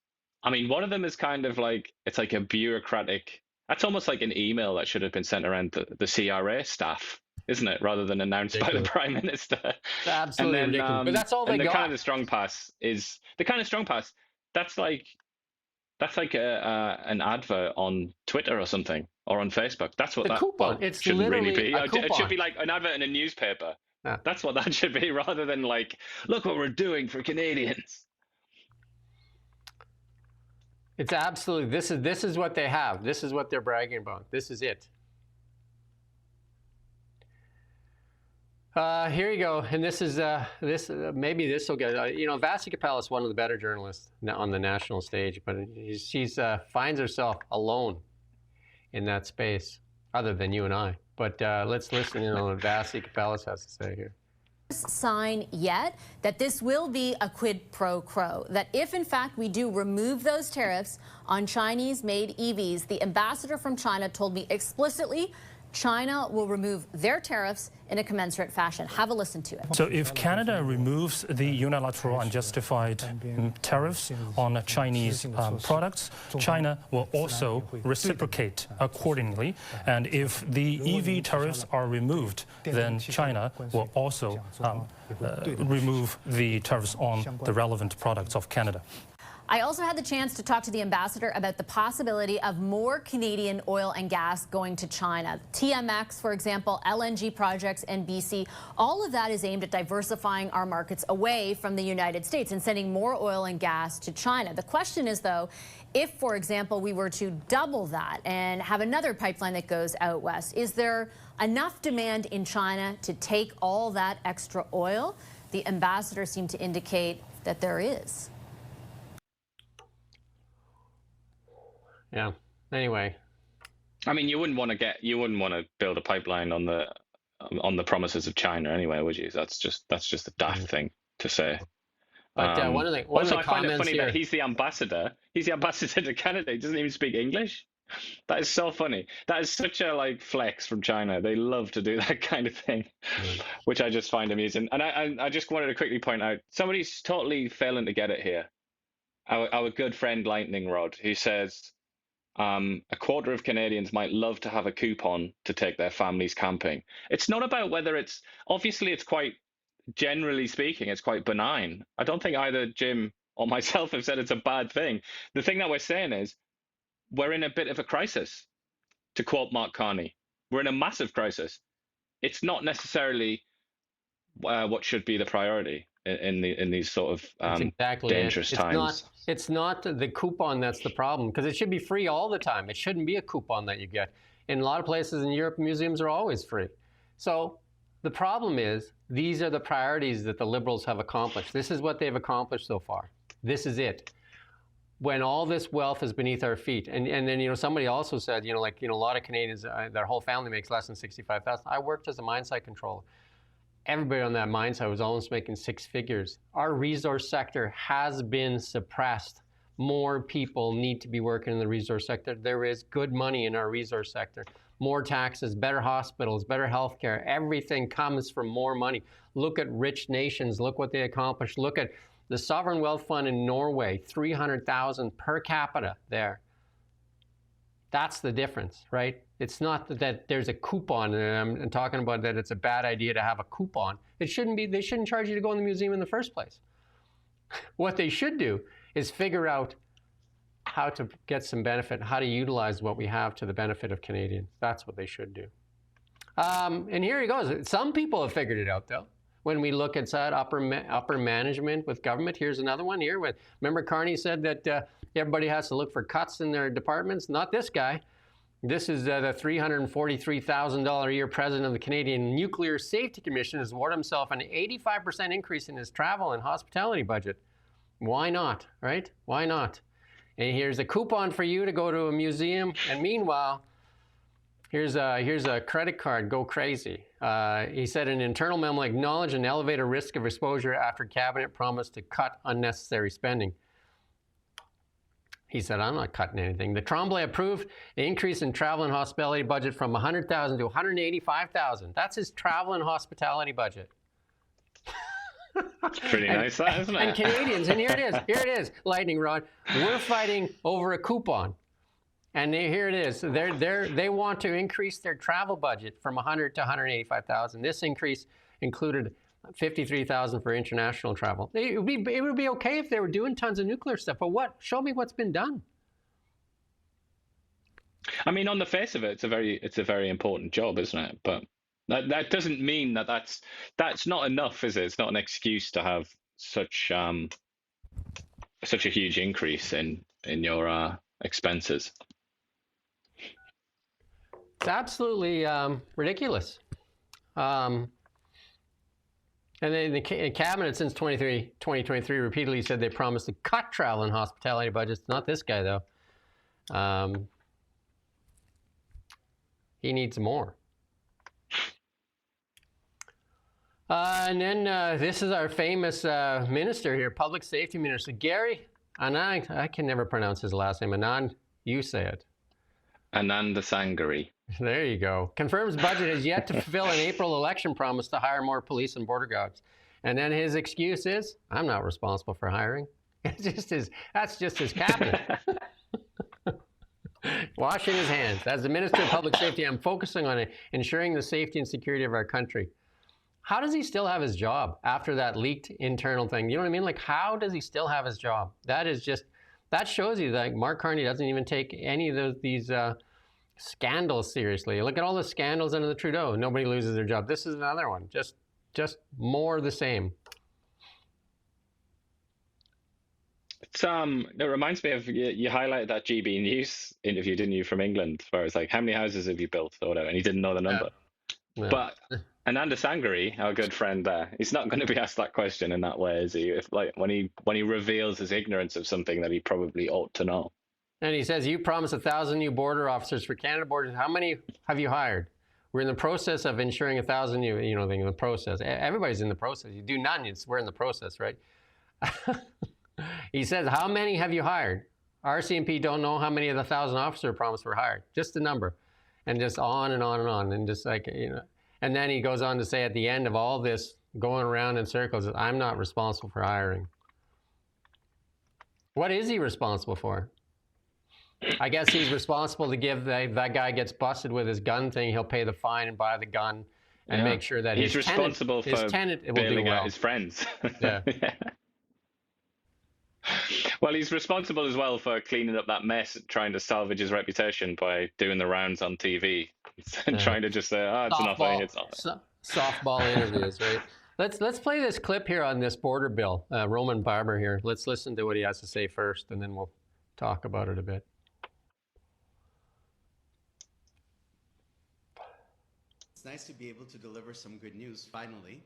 C: I mean, one of them is kind of like, it's like a bureaucratic, that's almost like an email that should have been sent around the CRA staff, isn't it? Rather than announced by the Prime Minister.
A: Absolutely ridiculous. But that's all they got.
C: The kind of the strong pass is, that's like an advert on Twitter or something, or on Facebook. That's what that
A: coupon. It's
C: shouldn't really be.
A: It
C: should be like an advert in a newspaper. That's what that should be, rather than like, look what we're doing for Canadians.
A: It's absolutely, this is what they have. This is what they're bragging about. This is it. Here you go, and this is maybe this will get. Vasi Kapela is one of the better journalists on the national stage, but she's finds herself alone in that space, other than you and I. But let's listen in on what Vasi Kapela has to say here.
J: Sign yet that this will be a quid pro quo, that if in fact we do remove those tariffs on Chinese-made EVs, the ambassador from China told me explicitly China will remove their tariffs in a commensurate fashion. Have a listen to it.
K: So if Canada removes the unilateral unjustified tariffs on Chinese products, China will also reciprocate accordingly. And if the EV tariffs are removed, then China will also remove the tariffs on the relevant products of Canada.
J: I also had the chance to talk to the ambassador about the possibility of more Canadian oil and gas going to China. TMX, for example, LNG projects in BC, all of that is aimed at diversifying our markets away from the United States and sending more oil and gas to China. The question is, though, if, for example, we were to double that and have another pipeline that goes out west, is there enough demand in China to take all that extra oil? The ambassador seemed to indicate that there is.
A: Yeah. Anyway,
C: I mean, you wouldn't want to build a pipeline on the promises of China anyway, would you? That's just a daft thing to say.
A: But one of the
C: I find it
A: comments
C: funny
A: here,
C: that he's the ambassador. He's the ambassador to Canada. He doesn't even speak English. That is so funny. That is such a flex from China. They love to do that kind of thing, which I just find amusing. And I just wanted to quickly point out somebody's totally failing to get it here. Our good friend Lightning Rod, who says a quarter of Canadians might love to have a coupon to take their families camping. It's not about whether it's obviously it's quite. Generally speaking, it's quite benign. I don't think either Jim or myself have said it's a bad thing. The thing that we're saying is we're in a bit of a crisis, to quote Mark Carney. We're in a massive crisis. It's not necessarily what should be the priority in these sort of dangerous times.
A: It's not the coupon that's the problem, because it should be free all the time. It shouldn't be a coupon that you get. In a lot of places in Europe, museums are always free. So the problem is, these are the priorities that the Liberals have accomplished. This is what they've accomplished so far. This is it. When all this wealth is beneath our feet, and then somebody also said, a lot of Canadians, their whole family makes less than $65,000. I worked as a mine site controller. Everybody on that mine site was almost making six figures. Our resource sector has been suppressed. More people need to be working in the resource sector. There is good money in our resource sector. More taxes, better hospitals, better healthcare. Everything comes from more money. Look at rich nations. Look what they accomplished. Look at the Sovereign Wealth Fund in Norway, $300,000 per capita there. That's the difference, right? It's not that there's a coupon, and I'm talking about that it's a bad idea to have a coupon. It shouldn't be. They shouldn't charge you to go in the museum in the first place. What they should do is figure out how to get some benefit, how to utilize what we have to the benefit of Canadians. That's what they should do. And here he goes. Some people have figured it out, though. When we look at upper management with government, here's another one here. Remember Carney said that everybody has to look for cuts in their departments? Not this guy. This is the $343,000 a year president of the Canadian Nuclear Safety Commission has awarded himself an 85% increase in his travel and hospitality budget. Why not, right? Why not? And here's a coupon for you to go to a museum. And meanwhile, here's a credit card. Go crazy. He said an internal memo acknowledged an elevated risk of exposure after cabinet promised to cut unnecessary spending. He said, I'm not cutting anything. The Tremblay approved an increase in travel and hospitality budget from $100,000 to $185,000. That's his travel and hospitality budget.
C: It's pretty nice, that, isn't it?
A: And Canadians, and here it is, Lightning Rod. We're fighting over a coupon. And here it is. They want to increase their travel budget from $100,000 to $185,000. This increase included $53,000 for international travel. It would be okay if they were doing tons of nuclear stuff, but what? Show me what's been done.
C: I mean, on the face of it, it's a very important job, isn't it? But that doesn't mean that's not enough, is it? It's not an excuse to have such a huge increase in your expenses.
A: It's absolutely ridiculous. And then the cabinet since 2023 repeatedly said they promised to cut travel and hospitality budgets. Not this guy, though. He needs more. And then this is our famous minister here, public safety minister, Gary Anand. I can never pronounce his last name. Anand, you say it.
C: Ananda Sangari.
A: There you go. Confirms budget has yet to fulfill an April election promise to hire more police and border guards. And then his excuse is, I'm not responsible for hiring. That's just his cabinet. Washing his hands. As the Minister of Public Safety, I'm focusing on ensuring the safety and security of our country. How does he still have his job after that leaked internal thing? You know what I mean? Like, how does he still have his job? That is just that shows you that Mark Carney doesn't even take any of these scandals seriously. Look at all the scandals under the Trudeau. Nobody loses their job. This is another one. Just more of the same.
C: It's it reminds me of you highlighted that GB News interview, didn't you, from England, where it's like, how many houses have you built or whatever, and he didn't know the number.
A: Yeah.
C: But Ananda Sangari, our good friend there, he's not going to be asked that question in that way, is he? If like when he reveals his ignorance of something that he probably ought to know.
A: And he says, you promised 1,000 new border officers for Canada borders. How many have you hired? We're in the process of ensuring 1,000 new, in the process. Everybody's in the process. You do none, we're in the process, right? He says, how many have you hired? RCMP don't know how many of the 1,000 officer promised were hired. Just the number. And just on and on and on. And just like, and then he goes on to say at the end of all this going around in circles, I'm not responsible for hiring. What is he responsible for? I guess he's responsible to give that guy gets busted with his gun thing, he'll pay the fine and buy the gun and make sure that
C: he's responsible for bailing out his friends.
A: Yeah.
C: Yeah. Well, he's responsible as well for cleaning up that mess, trying to salvage his reputation by doing the rounds on TV and trying to just say, it's enough.
A: Softball interviews, right? Let's play this clip here on this border bill. Roman Barber here. Let's listen to what he has to say first, and then we'll talk about it a bit.
L: It's nice to be able to deliver some good news, finally.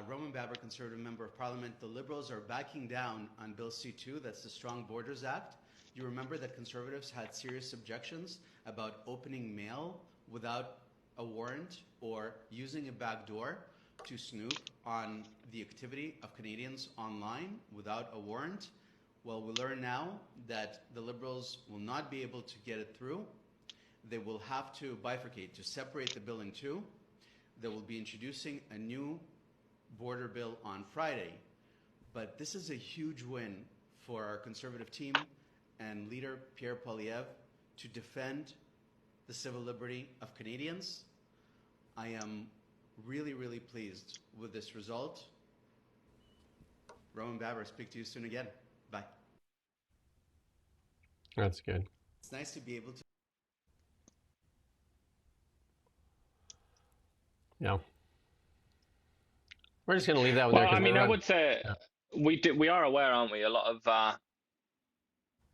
L: Roman Baber, Conservative Member of Parliament, the Liberals are backing down on Bill C2, that's the Strong Borders Act. You remember that Conservatives had serious objections about opening mail without a warrant or using a backdoor to snoop on the activity of Canadians online without a warrant. Well, we learn now that the Liberals will not be able to get it through. They will have to bifurcate, to separate the bill in two. They will be introducing a new border bill on Friday. But this is a huge win for our Conservative team and leader Pierre Poilievre to defend the civil liberty of Canadians. I am really, really pleased with this result. Roman Baber, speak to you soon again. Bye.
A: That's good.
L: It's nice to be able to.
A: Yeah. We're just going to leave that one there.
C: Well, I mean, I would say we are aware, aren't we? A lot of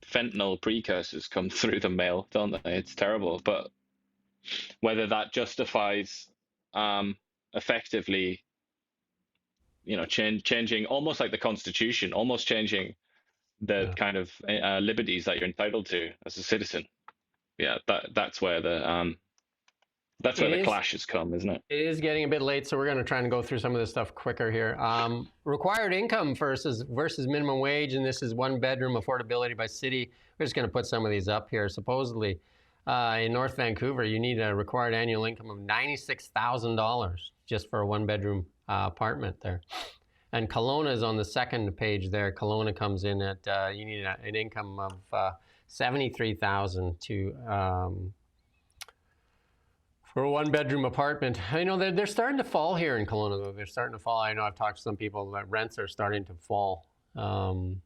C: fentanyl precursors come through the mail, don't they? It's terrible. But whether that justifies effectively, changing almost like the Constitution, almost changing the kind of liberties that you're entitled to as a citizen. Yeah, that's where the clash has come, isn't it?
A: It is getting a bit late, so we're going to try and go through some of this stuff quicker here. Required income versus minimum wage, and this is one bedroom affordability by city. We're just going to put some of these up here. Supposedly, in North Vancouver, you need a required annual income of $96,000 just for a one bedroom apartment there. And Kelowna is on the second page there. Kelowna comes in at, you need an income of $73,000 to for a one-bedroom apartment. They're starting to fall here in Kelowna, though. They're starting to fall. I know I've talked to some people that rents are starting to fall. And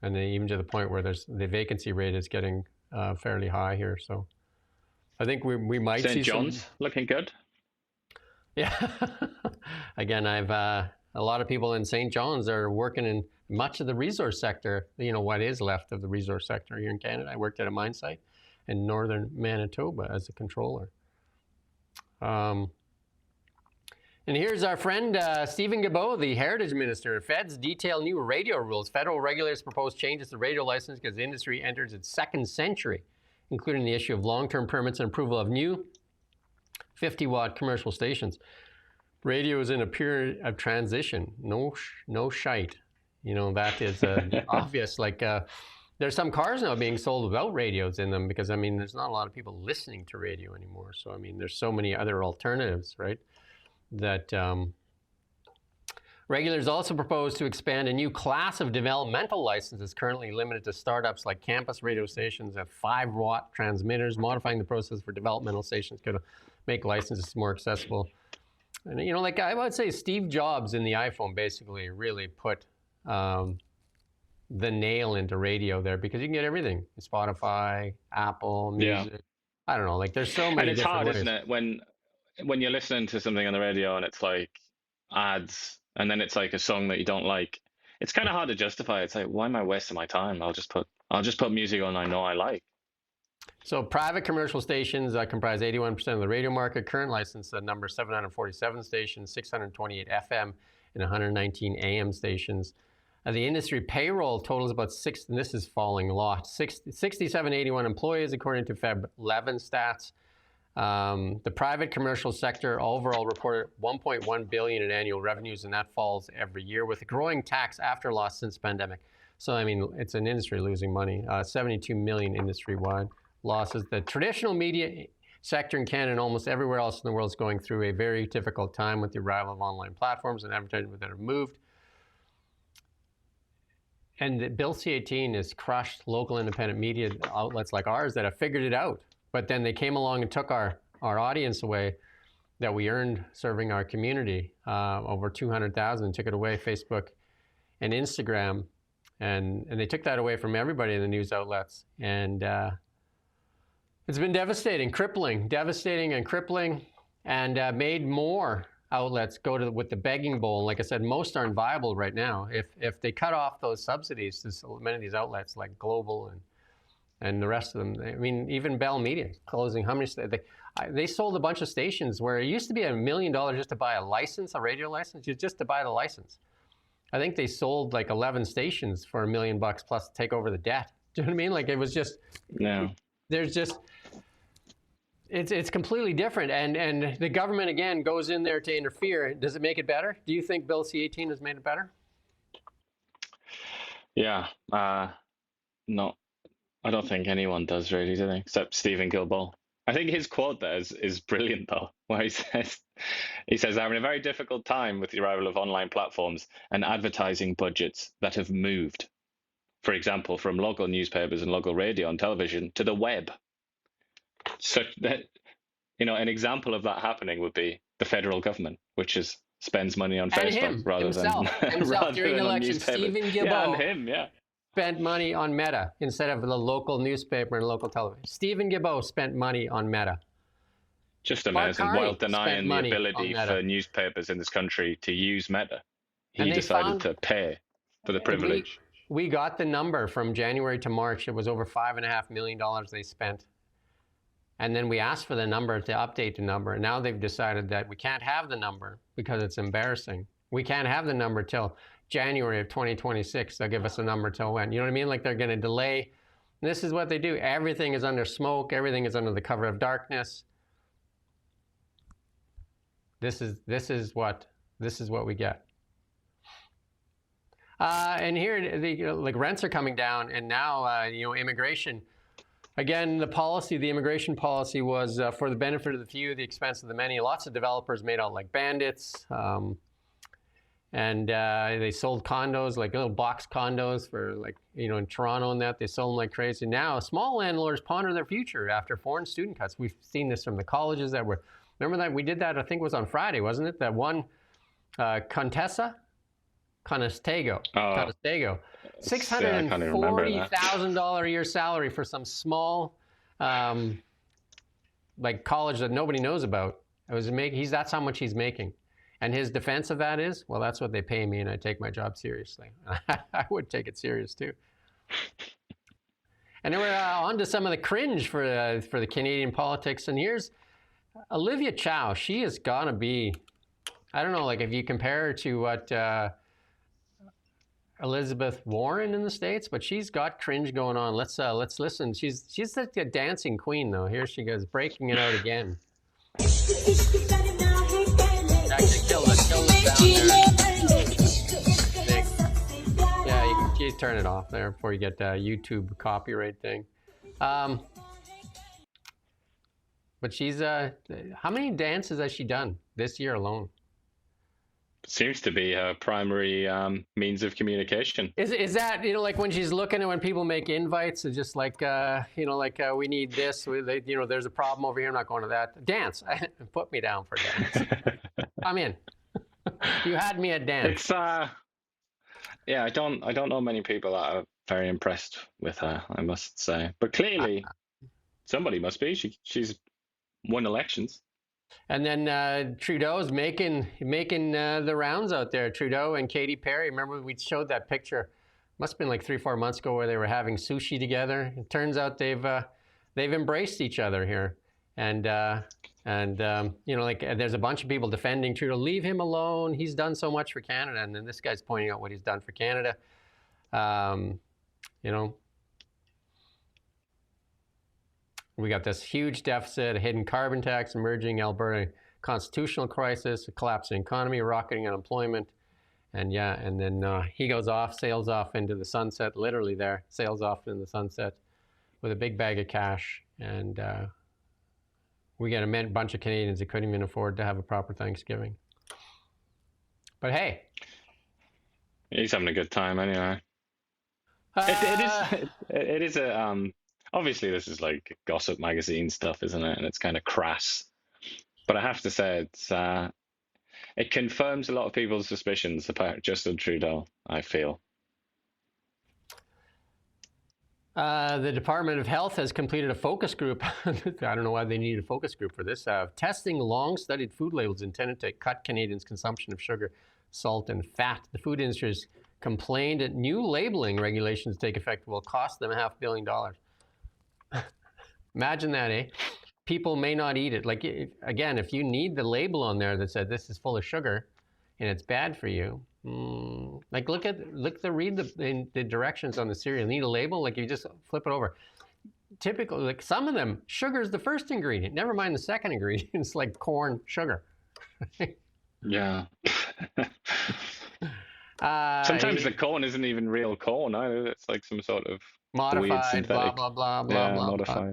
A: even to the point where the vacancy rate is getting fairly high here. So I think we might see
C: St. John's looking good.
A: Yeah. Again, I've a lot of people in St. John's are working in much of the resource sector, what is left of the resource sector here in Canada. I worked at a mine site in northern Manitoba as a controller. And here's our friend Stephen Guilbeault, the Heritage Minister. Feds detail new radio rules. Federal regulators propose changes to radio license because the industry enters its second century, including the issue of long-term permits and approval of new 50-watt commercial stations. Radio is in a period of transition. No shite. That is obvious. There's some cars now being sold without radios in them because, there's not a lot of people listening to radio anymore. So, there's so many other alternatives, right? That regulators also propose to expand a new class of developmental licenses currently limited to startups like campus radio stations at 5-watt transmitters. Modifying the process for developmental stations could make licenses more accessible. And, I would say Steve Jobs in the iPhone basically really put the nail into radio there, because you can get everything: Spotify, Apple Music. I don't know, like there's so many.
C: And it's
A: different
C: hard,
A: ways.
C: isn't it, when you're listening to something on the radio and it's like ads, and then it's like a song that you don't like. It's kind of hard to justify. It's like, why am I wasting my time? I'll just put music on I know I like.
A: So private commercial stations comprise 81% of the radio market. Current license number 747 stations, 628 FM, and 119 AM stations. The industry payroll totals about and this is falling a lot, 6,781 employees according to Feb 11 stats. The private commercial sector overall reported 1.1 billion in annual revenues, and that falls every year with a growing tax after loss since pandemic. So, I mean, it's an industry losing money, 72 million industry-wide losses. The traditional media sector in Canada and almost everywhere else in the world is going through a very difficult time with the arrival of online platforms and advertising that have moved. And Bill C-18 has crushed local independent media outlets like ours that have figured it out. But then they came along and took our audience away that we earned serving our community, over 200,000, took it away, Facebook and Instagram. And they took that away from everybody in the news outlets. And it's been devastating and crippling, and made more outlets go with the begging bowl. Like I said, most aren't viable right now. If they cut off those subsidies to so many of these outlets like Global and the rest of them, I mean, even Bell Media closing. How many? They sold a bunch of stations where it used to be $1 million just to buy a license, a radio license, just to buy the license. I think they sold like 11 stations for $1 million plus to take over the debt. Do you know what I mean? Like it was just,
C: no.
A: There's just, it's completely different. And the government, again, goes in there to interfere. Does it make it better? Do you think Bill C-18 has made it better?
C: Yeah, no, I don't think anyone does really, do they? Except Stephen Guilbeault. I think his quote there is brilliant, though, where he says, they're having a very difficult time with the arrival of online platforms and advertising budgets that have moved, for example, from local newspapers and local radio and television to the web. So that, an example of that happening would be the federal government, which spends money on Facebook rather than
A: during the election.
C: Stephen
A: Guilbeault spent money on Meta instead of the local newspaper and local television. Stephen Guilbeault spent money on Meta.
C: Just amazing. While denying the ability for newspapers in this country to use Meta, he decided to pay for the privilege.
A: We got the number from January to March. It was over $5.5 million they spent. And then we asked for the number to update the number. And now they've decided that we can't have the number because it's embarrassing. We can't have the number till January of 2026. They'll give us a number till when. You know what I mean? Like they're going to delay. And this is what they do. Everything is under smoke. Everything is under the cover of darkness. This is what we get. And here, like rents are coming down, and now immigration. Again, the immigration policy was for the benefit of the few, the expense of the many. Lots of developers made out like bandits, and they sold condos, like little box condos for in Toronto and that. They sold them like crazy. Now, small landlords ponder their future after foreign student cuts. We've seen this from the colleges that were. Remember that we did that? I think it was on Friday, wasn't it? That one Contestego, $640,000 a year salary for some small, college that nobody knows about. That's how much he's making, and his defense of that is, well, that's what they pay me, and I take my job seriously. I would take it serious too. And then we're on to some of the cringe for the Canadian politics, and here's Olivia Chow. She is gonna be, I don't know, like if you compare her to what Elizabeth Warren in the States, but she's got cringe going on. Let's listen. She's like a dancing queen, though. Here she goes, breaking it out again. Actually, kill the sound there. Yeah, you can turn it off there before you get the YouTube copyright thing. But she's how many dances has she done this year alone?
C: Seems to be her primary means of communication.
A: Is that, like when she's looking at when people make invites, it's just like, we need this, there's a problem over here, I'm not going to that. Dance. Put me down for dance. I'm in. You had me at dance.
C: Yeah, I don't know many people that are very impressed with her, I must say. But clearly, somebody must be. She's won elections.
A: And then Trudeau's making the rounds out there. Trudeau and Katy Perry. Remember we showed that picture? Must have been like 3-4 months ago where they were having sushi together. It turns out they've embraced each other here, and you know, like there's a bunch of people defending Trudeau. Leave him alone. He's done so much for Canada, and then this guy's pointing out what he's done for Canada. You know, we got this huge deficit, a hidden carbon tax, emerging Alberta constitutional crisis, a collapsing economy, rocketing unemployment. And yeah, and then he goes off, sails off into the sunset, literally there, sails off into the sunset with a big bag of cash. And we got a bunch of Canadians that couldn't even afford to have a proper Thanksgiving. But hey.
C: He's having a good time anyway. It is a, obviously this is like gossip magazine stuff, isn't it? And it's kind of crass. But I have to say, it confirms a lot of people's suspicions about Justin Trudeau, I feel.
A: The Department of Health has completed a focus group. I don't know why they need a focus group for this. Testing long-studied food labels intended to cut Canadians' consumption of sugar, salt, and fat. The food industry has complained that new labeling regulations take effect will cost them $500 million. Imagine that, eh? People may not eat it. Like, again, if you need the label on there that said this is full of sugar and it's bad for you, like read the directions on the cereal. You need a label, like you just flip it over. Typically, like some of them, sugar is the first ingredient. Never mind the second ingredient. It's like corn sugar.
C: Yeah. Sometimes the corn isn't even real corn either. It's like some sort of
A: modified,
C: weird synthetic,
A: blah blah blah blah
C: modified.
A: Blah.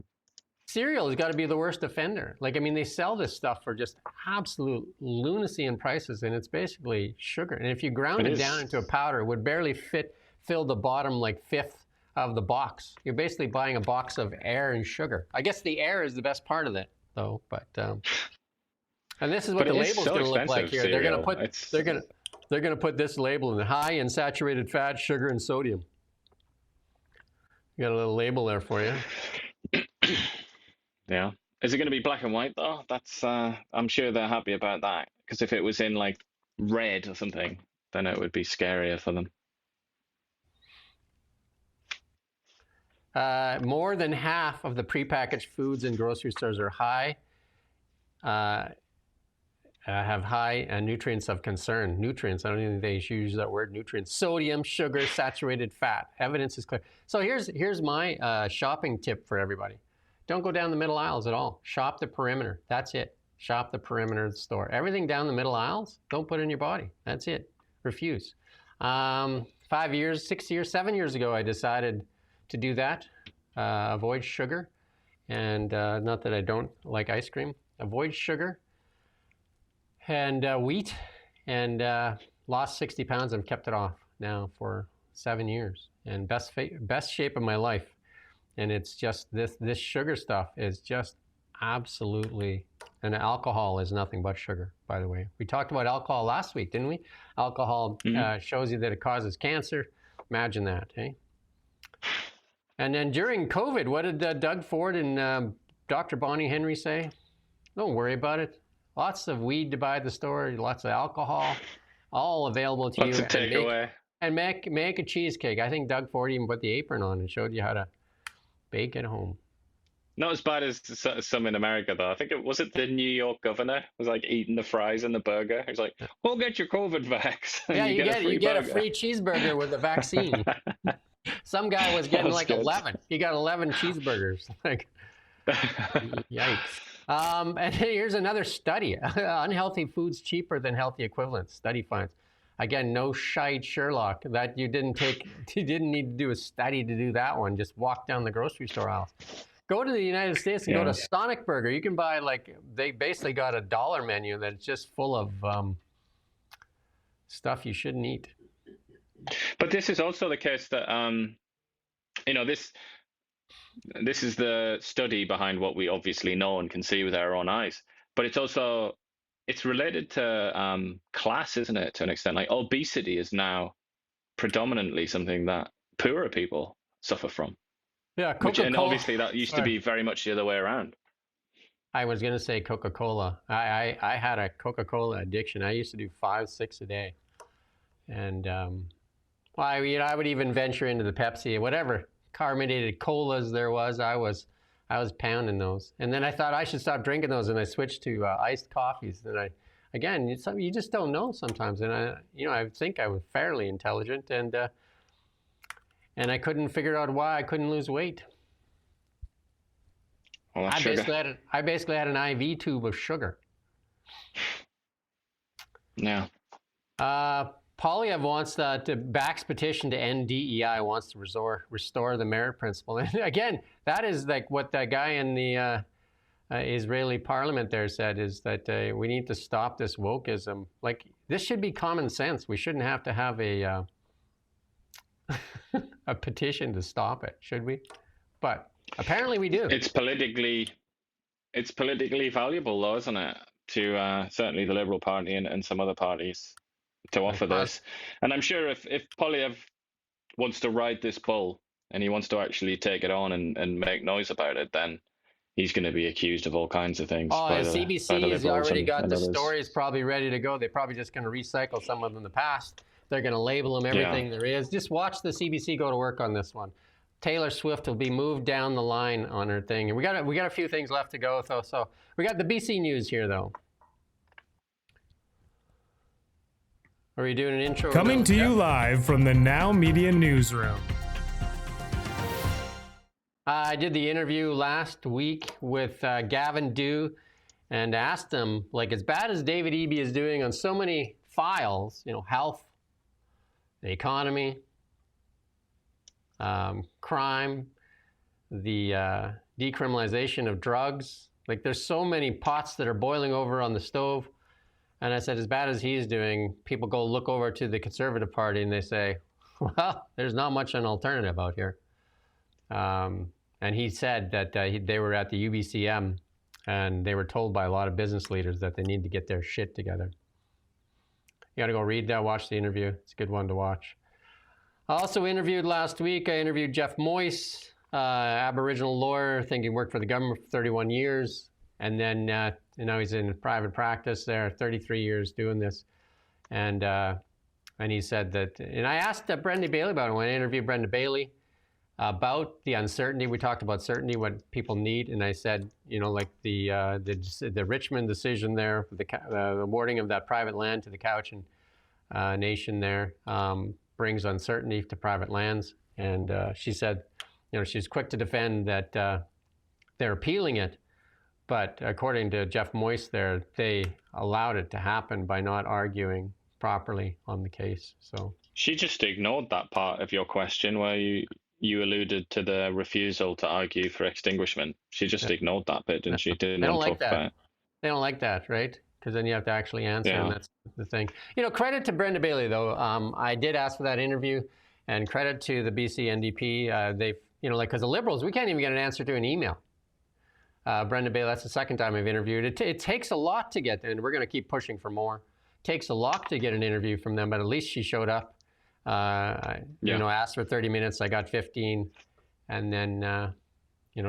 A: Cereal has got to be the worst offender. Like, I mean, they sell this stuff for just absolute lunacy in prices, and it's basically sugar. And if you ground it down into a powder, it would barely fill the bottom like fifth of the box. You're basically buying a box of air and sugar. I guess the air is the best part of it, though. But and this is what the label's going to look like here.
C: Cereal.
A: They're going to put this label in high in saturated fat, sugar, and sodium. You got a little label there for you.
C: Yeah. Is it going to be black and white though? That's I'm sure they're happy about that, because if it was in like red or something, then it would be scarier for them.
A: More than half of the prepackaged foods in grocery stores are have high nutrients of concern. Nutrients, I don't even think they use that word, nutrients. Sodium, sugar, saturated fat. Evidence is clear. So here's my shopping tip for everybody. Don't go down the middle aisles at all. Shop the perimeter. That's it. Shop the perimeter of the store. Everything down the middle aisles, don't put in your body. That's it. Refuse. 5 years, 6 years, 7 years ago, I decided to do that. Avoid sugar. And not that I don't like ice cream. Avoid sugar and wheat. And lost 60 pounds and kept it off now for 7 years. And best shape of my life. And it's just this sugar stuff is just absolutely, and alcohol is nothing but sugar, by the way. We talked about alcohol last week, didn't we? Alcohol shows you that it causes cancer. Imagine that, eh? And then during COVID, what did Doug Ford and Dr. Bonnie Henry say? Don't worry about it. Lots of weed to buy at the store, lots of alcohol, all available to you.
C: Lots of takeaway.
A: And make a cheesecake. I think Doug Ford even put the apron on and showed you how to bake at home.
C: Not as bad as some in America, though. I think was it the New York governor was like eating the fries and the burger. He's like, "Go get your COVID vax."
A: Yeah, you get a free cheeseburger with the vaccine. Some guy was getting like 11. He got 11 cheeseburgers. Like, yikes. And here's another study: unhealthy foods cheaper than healthy equivalents. Study finds. Again, no shite Sherlock. That you didn't need to do a study to do that one. Just walk down the grocery store aisles. Go to the United States and go to Sonic Burger. You can buy, like, they basically got a dollar menu that's just full of stuff you shouldn't eat.
C: But this is also the case that, this is the study behind what we obviously know and can see with our own eyes. But it's related to class, isn't it, to an extent? Like obesity is now predominantly something that poorer people suffer from.
A: Yeah,
C: And obviously that used to be very much the other way around.
A: I was going to say Coca-Cola. I had a Coca-Cola addiction. I used to do 5, 6 a day. And well, I would even venture into the Pepsi, whatever carbonated colas there was. I was pounding those. And then I thought I should stop drinking those, and I switched to iced coffees. And again, you just don't know sometimes. And I think I was fairly intelligent, and I couldn't figure out why I couldn't lose weight.
C: Well,
A: I basically had an IV tube of sugar.
C: Yeah.
A: Polyev wants to backs petition to end DEI, wants to restore the merit principle. And again, that is like what that guy in the Israeli parliament there said, is that we need to stop this wokeism. Like, this should be common sense. We shouldn't have to have a a petition to stop it, should we? But apparently we do.
C: It's politically valuable, though, isn't it, to certainly the Liberal Party and some other parties to offer this. And I'm sure if Polyev wants to ride this bull and he wants to actually take it on and make noise about it, then he's going to be accused of all kinds of things.
A: Oh, the CBC has already got the
C: others.
A: stories probably ready to go. They're probably just going to recycle some of them in the past. They're going to label them everything there is. Just watch the CBC go to work on this one. Taylor Swift will be moved down the line on her thing. And we got a few things left to go. So we got the BC news here, though. Are we doing an intro?
M: Coming to you live from the Now Media Newsroom.
A: I did the interview last week with Gavin Dew and asked him, like, as bad as David Eby is doing on so many files, health, the economy, crime, the decriminalization of drugs, like, there's so many pots that are boiling over on the stove. And I said, as bad as he's doing, people go look over to the Conservative Party and they say, well, there's not much an alternative out here. And he said that they were at the UBCM and they were told by a lot of business leaders that they need to get their shit together. You got to go read that, watch the interview. It's a good one to watch. I also interviewed last week, I interviewed Jeff Moyse, Aboriginal lawyer, I think he worked for the government for 31 years. And then now he's in private practice there, 33 years doing this. And he said that, and I asked Brenda Bailey about it when I interviewed Brenda Bailey about the uncertainty. We talked about certainty, what people need. And I said, like the Richmond decision there, the awarding of that private land to the Cowichan Nation there brings uncertainty to private lands. And she said, she's quick to defend that they're appealing it. But according to Jeff Moyse there, they allowed it to happen by not arguing properly on the case. So
C: she just ignored that part of your question where you alluded to the refusal to argue for extinguishment. She just ignored that bit, didn't she? Didn't
A: they don't like
C: talk
A: that.
C: about it.
A: They don't like that, right? Because then you have to actually answer, and that's the thing. Credit to Brenda Bailey, though. I did ask for that interview, and credit to the BC NDP. They've, because the Liberals, we can't even get an answer to an email. Brenda Bailey, that's the second time I've interviewed. It takes a lot to get, and we're going to keep pushing for more. It takes a lot to get an interview from them, but at least she showed up. Asked for 30 minutes, I got 15, and then,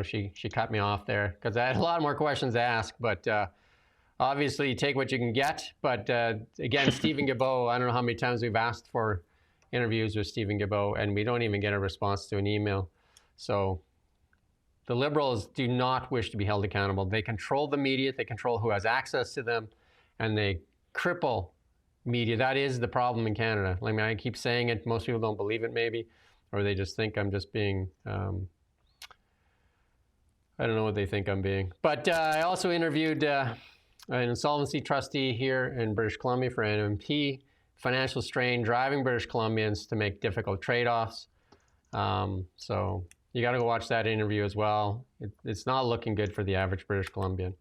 A: she cut me off there because I had a lot more questions to ask, but obviously you take what you can get. But again, Stephen Guilbeault, I don't know how many times we've asked for interviews with Stephen Guilbeault, and we don't even get a response to an email. So the Liberals do not wish to be held accountable. They control the media, they control who has access to them, and they cripple media. That is the problem in Canada. I mean, I keep saying it, most people don't believe it maybe, or they just think I'm just being, I don't know what they think I'm being. But I also interviewed an insolvency trustee here in British Columbia for NMP, financial strain driving British Columbians to make difficult trade-offs. So you got to go watch that interview as well. It's not looking good for the average British Columbian,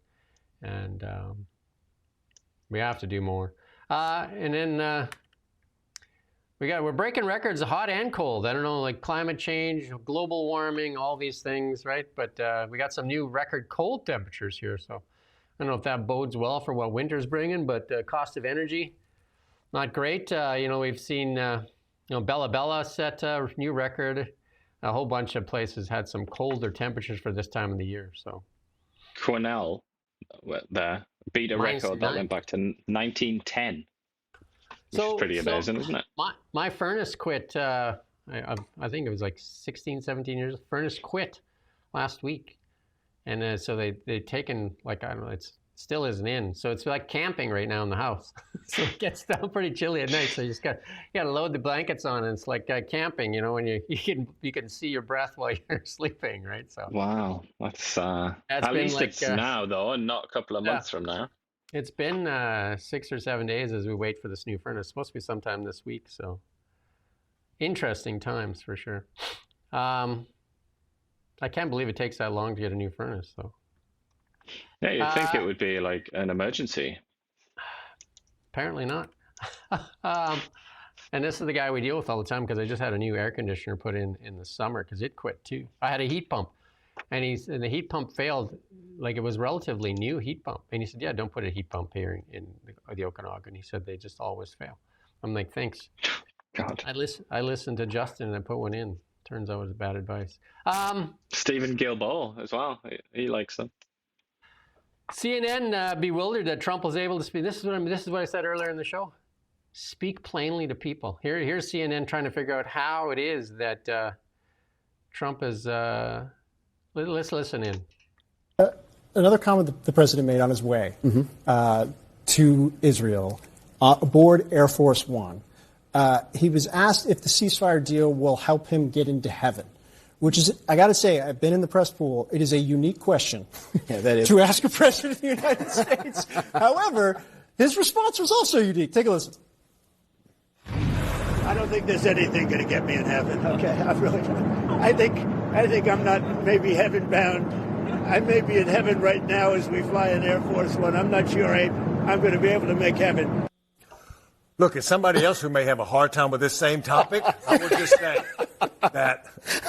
A: and we have to do more. And then we're breaking records, hot and cold. I don't know, like climate change, global warming, all these things, right? But we got some new record cold temperatures here, so I don't know if that bodes well for what winter's bringing. But cost of energy, not great. We've seen Bella Bella set a new record. A whole bunch of places had some colder temperatures for this time of the year. So
C: Cornell there beat a record that went back to 1910, which is pretty amazing, isn't it?
A: My furnace quit, I think it was like 16, 17 years. Furnace quit last week. And so they've taken, like, I don't know, it still isn't in. So it's like camping right now in the house. So it gets down pretty chilly at night. So you got to load the blankets on, and it's like camping, when you can see your breath while you're sleeping, right? So
C: wow, that's at least like, it's now though, and not a couple of months from now.
A: It's been 6 or 7 days as we wait for this new furnace. It's supposed to be sometime this week. So interesting times for sure. I can't believe it takes that long to get a new furnace, though.
C: Yeah, you'd think it would be like an emergency.
A: Apparently not. And this is the guy we deal with all the time, because I just had a new air conditioner put in the summer because it quit too. I had a heat pump, and the heat pump failed. Like, it was relatively new heat pump, and he said, "Yeah, don't put a heat pump here in the Okanagan." He said they just always fail. I'm like, thanks.
C: God.
A: I listened to Justin and I put one in. Turns out it was bad advice.
C: Stephen Gilboa as well. He likes them.
A: CNN bewildered that Trump was able to speak. This is what I said earlier in the show. Speak plainly to people. Here's CNN trying to figure out how it is that Trump is. Let's listen in.
N: Another comment the president made on his way to Israel aboard Air Force One. He was asked if the ceasefire deal will help him get into heaven, which is, I got to say, I've been in the press pool. It is a unique question to ask a president of the United States. However, his response was also unique. Take a listen.
O: I don't think there's anything going to get me in heaven. Okay, I think I'm not maybe heaven bound. I may be in heaven right now as we fly in Air Force One. I'm not sure I'm going to be able to make heaven.
P: Look, as somebody else who may have a hard time with this same topic, I would just say that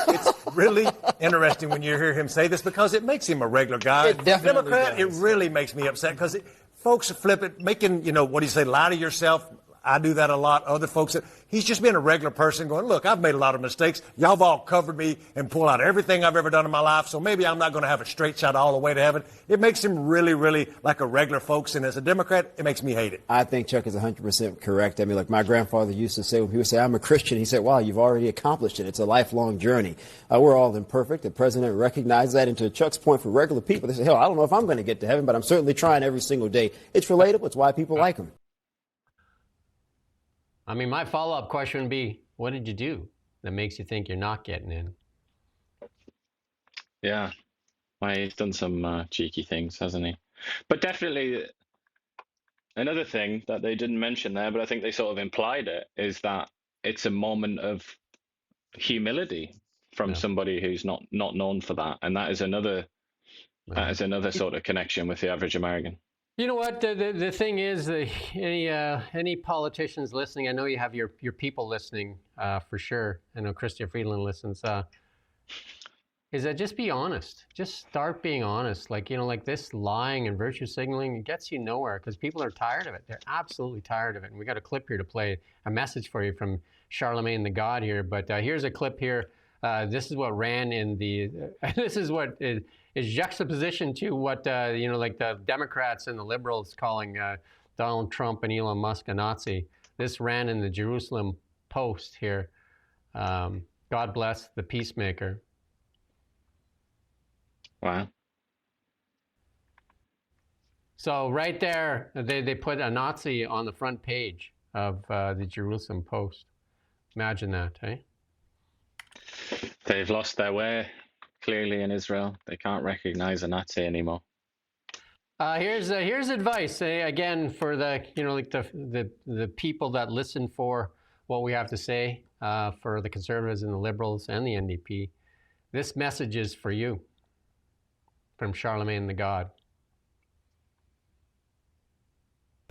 P: it's really interesting when you hear him say this, because it makes him a regular guy.
N: It definitely
P: Democrat,
N: does.
P: it really makes me upset, because folks flip it, making, what do you say, lie to yourself. I do that a lot. Other folks, he's just been a regular person going, look, I've made a lot of mistakes. Y'all have all covered me and pulled out everything I've ever done in my life, so maybe I'm not going to have a straight shot all the way to heaven. It makes him really, really like a regular folks, and as a Democrat, it makes me hate it.
Q: I think Chuck is 100% correct. I mean, like my grandfather used to say, when people say, I'm a Christian, he said, wow, you've already accomplished it. It's a lifelong journey. We're all imperfect. The president recognized that. And to Chuck's point, for regular people, they say, hell, I don't know if I'm going to get to heaven, but I'm certainly trying every single day. It's relatable. It's why people like him.
A: I mean, my follow-up question would be, what did you do that makes you think you're not getting in?
C: Yeah, he's done some cheeky things, hasn't he? But definitely another thing that they didn't mention there, but I think they sort of implied it, is that it's a moment of humility from somebody who's not known for that. And that is another sort of connection with the average American.
A: You know what? The thing is, any politicians listening, I know you have your people listening for sure. I know Chrystia Friedland listens. Is that just be honest? Just start being honest. Like, like this lying and virtue signaling, it gets you nowhere, because people are tired of it. They're absolutely tired of it. And we got a clip here to play a message for you from Charlemagne the God here. But here's a clip here. This is what ran in the. This is what is juxtaposition to what like the Democrats and the liberals calling Donald Trump and Elon Musk a Nazi. This ran in the Jerusalem Post here. God bless the peacemaker.
C: Wow.
A: So right there, they put a Nazi on the front page of the Jerusalem Post. Imagine that, eh?
C: They've lost their way, clearly, in Israel. They can't recognize a Nazi anymore.
A: Here's advice, again, for the like the people that listen for what we have to say, for the conservatives and the liberals and the NDP. This message is for you, from Charlemagne the God.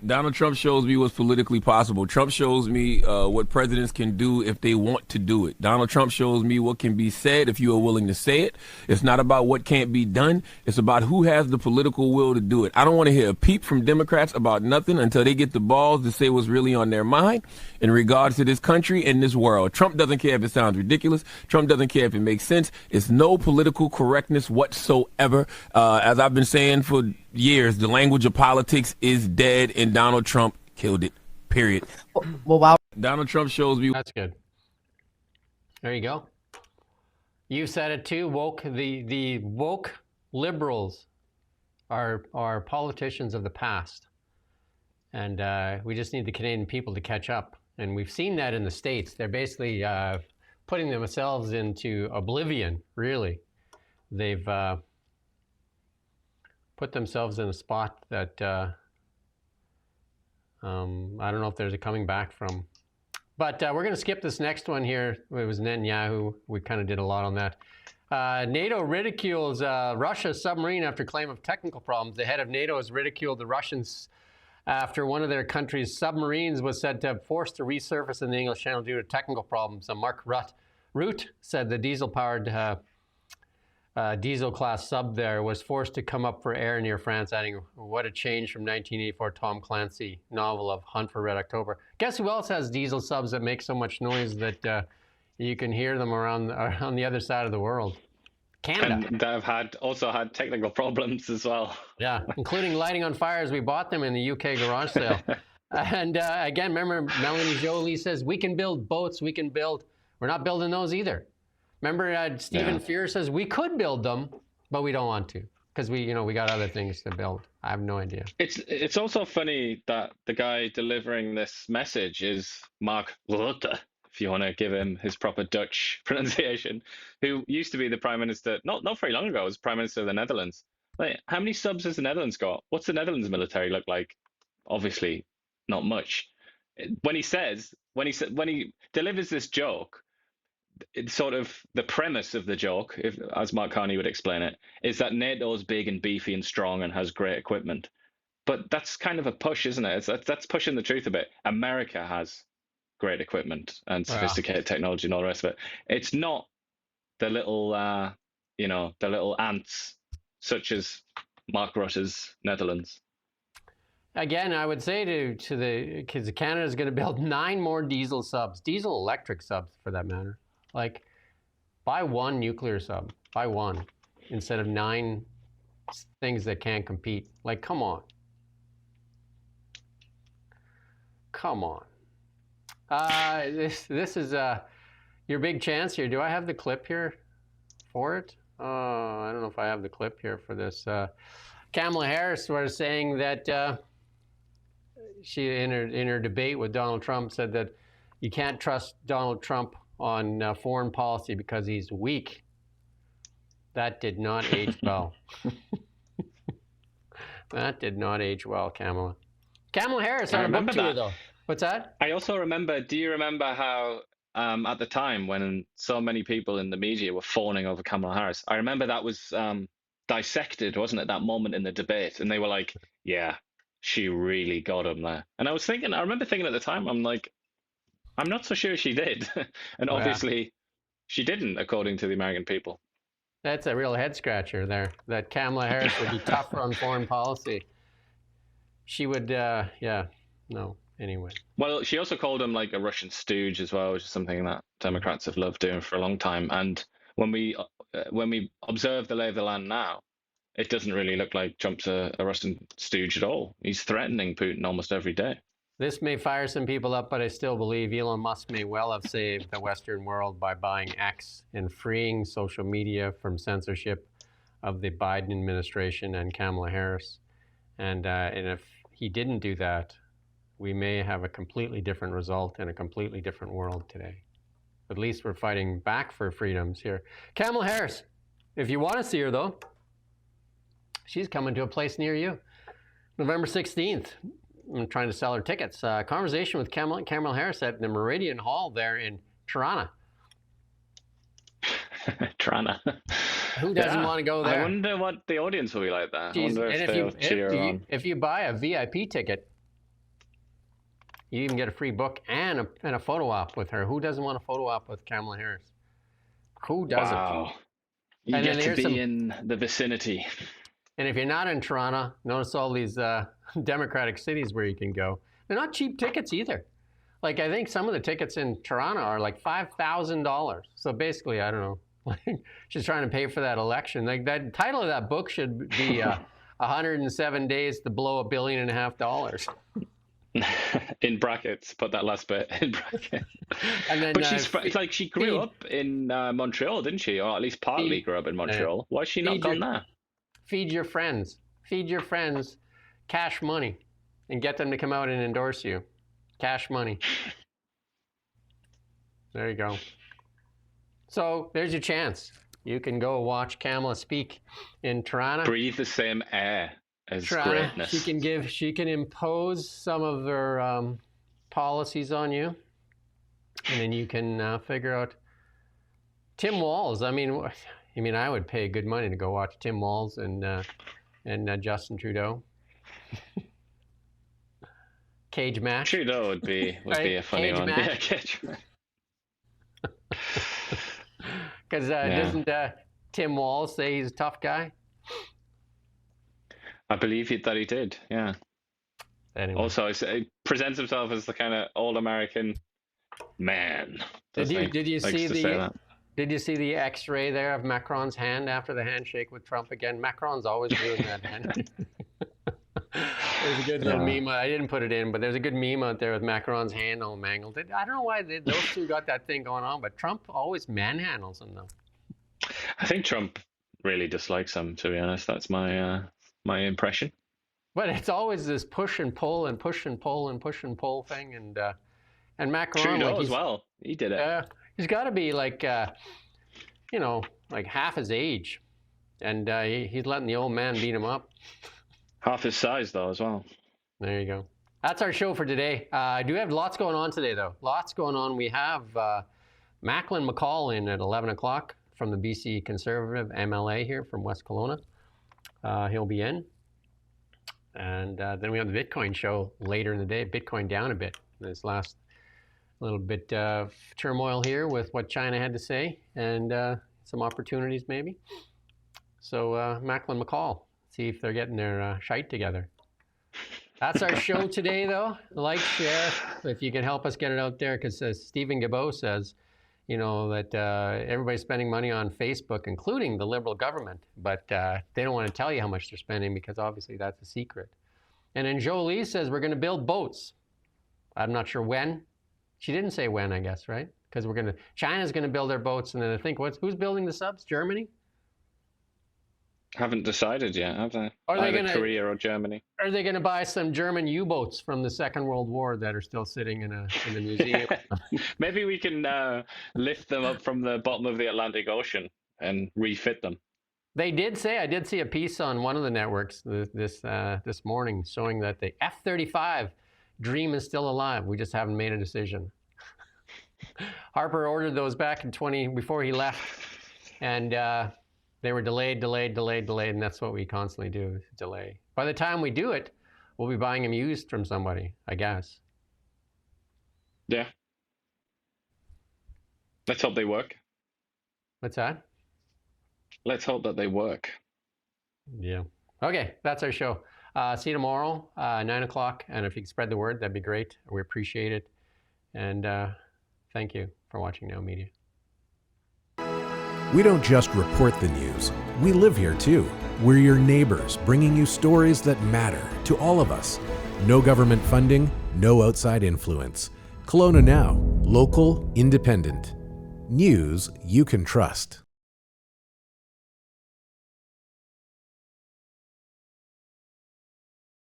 R: Donald Trump shows me what's politically possible. Trump shows me what presidents can do if they want to do it. Donald Trump shows me what can be said if you are willing to say it. It's not about what can't be done. It's about who has the political will to do it. I don't want to hear a peep from Democrats about nothing until they get the balls to say what's really on their mind in regards to this country and this world. Trump doesn't care if it sounds ridiculous. Trump doesn't care if it makes sense. It's no political correctness whatsoever. As I've been saying for years, the language of politics is dead, and Donald Trump killed it. Period.
S: Well, wow.
R: Donald Trump shows me.
A: That's good. There you go. You said it too. Woke. The woke liberals are politicians of the past, and we just need the Canadian people to catch up. And we've seen that in the States. They're basically putting themselves into oblivion. Really, they've put themselves in a spot that I don't know if there's a coming back from. But we're going to skip this next one here. It was Netanyahu. We kind of did a lot on that. NATO ridicules Russia's submarine after claim of technical problems. The head of NATO has ridiculed the Russians after one of their country's submarines was said to have forced to resurface in the English Channel due to technical problems. Mark Rutte said the diesel-powered diesel-class sub there was forced to come up for air near France, adding, "What a change from 1984 Tom Clancy novel of Hunt for Red October." Guess who else has diesel subs that make so much noise that you can hear them around on the other side of the world? Canada.
C: And that have also had technical problems as well.
A: Yeah, including lighting on fire as we bought them in the UK garage sale. And again, remember, Melanie Jolie says, we can build boats, we can build. We're not building those either. Remember, Stephen Fear says, we could build them, but we don't want to because we got other things to build. I have no idea.
C: It's also funny that the guy delivering this message is Mark Rutte, if you want to give him his proper Dutch pronunciation, who used to be the Prime Minister, not very long ago, was Prime Minister of the Netherlands. Like, how many subs has the Netherlands got? What's the Netherlands military look like? Obviously, not much. When he delivers this joke, it's sort of the premise of the joke, as Mark Carney would explain it, is that NATO's big and beefy and strong and has great equipment. But that's kind of a push, isn't it? That's pushing the truth a bit. America has great equipment and sophisticated technology and all the rest of it. It's not the little, the little ants such as Mark Rutte's Netherlands.
A: Again, I would say because Canada is going to build 9 more diesel electric subs for that matter. Like, buy one nuclear sub, buy one, instead of 9 things that can't compete. Like, come on. Come on. This is your big chance here. Do I have the clip here for it? I don't know if I have the clip here for this. Kamala Harris was saying that she, in her debate with Donald Trump, said that you can't trust Donald Trump on foreign policy because he's weak. That did not age well. That did not age well, Kamala. Kamala Harris on a book tour, though. What's that?
C: I also remember, do you remember how at the time when so many people in the media were fawning over Kamala Harris, I remember that was dissected, wasn't it, that moment in the debate? And they were like, yeah, she really got him there. And I remember thinking at the time, I'm like, I'm not so sure she did. And obviously she didn't, according to the American people.
A: That's a real head scratcher there, that Kamala Harris would be tougher on foreign policy. She would, no. Anyway.
C: Well, she also called him like a Russian stooge as well, which is something that Democrats have loved doing for a long time. And when we observe the lay of the land now, it doesn't really look like Trump's a Russian stooge at all. He's threatening Putin almost every day.
A: This may fire some people up, but I still believe Elon Musk may well have saved the Western world by buying X and freeing social media from censorship of the Biden administration and Kamala Harris. And if he didn't do that, we may have a completely different result in a completely different world today. At least we're fighting back for freedoms here. Kamala Harris, if you want to see her, though, she's coming to a place near you. November 16th. I'm trying to sell her tickets. Conversation with Kamala Harris at the Meridian Hall there in Toronto.
C: Toronto.
A: Who doesn't want to go there?
C: I wonder what the audience will be like there. I wonder if they'll cheer on.
A: If you buy a VIP ticket, You even get a free book and a photo op with her. Who doesn't want a photo op with Kamala Harris? Who doesn't?
C: Wow. You get to be in the vicinity.
A: And if you're not in Toronto, notice all these Democratic cities where you can go. They're not cheap tickets either. Like, I think some of the tickets in Toronto are like $5,000. So basically, I don't know. Like, she's trying to pay for that election. Like, that title of that book should be 107 Days to Blow $1.5 billion.
C: In brackets, put that last bit in brackets.
A: And then,
C: but it's like she grew up in Montreal, didn't she? Or at least partly grew up in Montreal. Why has she not gone there?
A: Feed your friends. Feed your friends cash money and get them to come out and endorse you. Cash money. There you go. So there's your chance. You can go watch Kamala speak in Toronto.
C: Breathe the same air as
A: Toronto.
C: Greatness.
A: She can impose some of her policies on you, and then you can figure out Tim Walz. I mean, I would pay good money to go watch Tim Walz and Justin Trudeau. Cage match.
C: Trudeau would be a funny
A: cage
C: one.
A: Match.
C: Yeah, cage match.
A: Because doesn't Tim Walz say he's a tough guy?
C: I believe that he did. Yeah.
A: Anyway.
C: Also, he presents himself as the kind of all-American man.
A: Did you see the X-ray there of Macron's hand after the handshake with Trump again? Macron's always doing that hand. There's a good little meme. I didn't put it in, but there's a good meme out there with Macron's hand all mangled. I don't know why those two got that thing going on, but Trump always manhandles him, though.
C: I think Trump really dislikes him, to be honest. That's my impression.
A: But it's always this push and pull and push and pull and push and pull thing, and Macron
C: Trudeau as well. He did it.
A: He's got to be like like half his age, and he's letting the old man beat him up.
C: Half his size, though, as well.
A: There you go. That's our show for today. I do have lots going on today, though. Lots going on. We have Macklin McCall in at 11 o'clock from the BC Conservative MLA here from West Kelowna. He'll be in. And then we have the Bitcoin show later in the day. Bitcoin down a bit. This last little bit of turmoil here with what China had to say and some opportunities maybe. So Macklin McCall. See if they're getting their shite together. That's our show today, though. Like, share, if you can help us get it out there, because Stephen Guilbeault says, that everybody's spending money on Facebook, including the Liberal government, but they don't want to tell you how much they're spending because obviously that's a secret. And then Jolie says we're going to build boats. I'm not sure when. She didn't say when, I guess, right? Because China's going to build their boats, and then I think who's building the subs? Germany?
C: Haven't decided yet, have they?
A: Are they
C: Either Korea or Germany.
A: Are they going to buy some German U-boats from the Second World War that are still sitting in a museum?
C: Maybe we can lift them up from the bottom of the Atlantic Ocean and refit them.
A: They did say, I did see a piece on one of the networks this morning showing that the F-35 dream is still alive. We just haven't made a decision. Harper ordered those back before he left, and they were delayed, and that's what we constantly do, delay. By the time we do it, we'll be buying them used from somebody, I guess.
C: Yeah. Let's hope they work.
A: What's that?
C: Let's hope that they work.
A: Yeah. Okay, that's our show. See you tomorrow, 9 o'clock, and if you can spread the word, that'd be great. We appreciate it. And thank you for watching Now Media.
S: We don't just report the news. We live here too. We're your neighbors, bringing you stories that matter to all of us. No government funding, no outside influence. Kelowna Now, local, independent. News you can trust.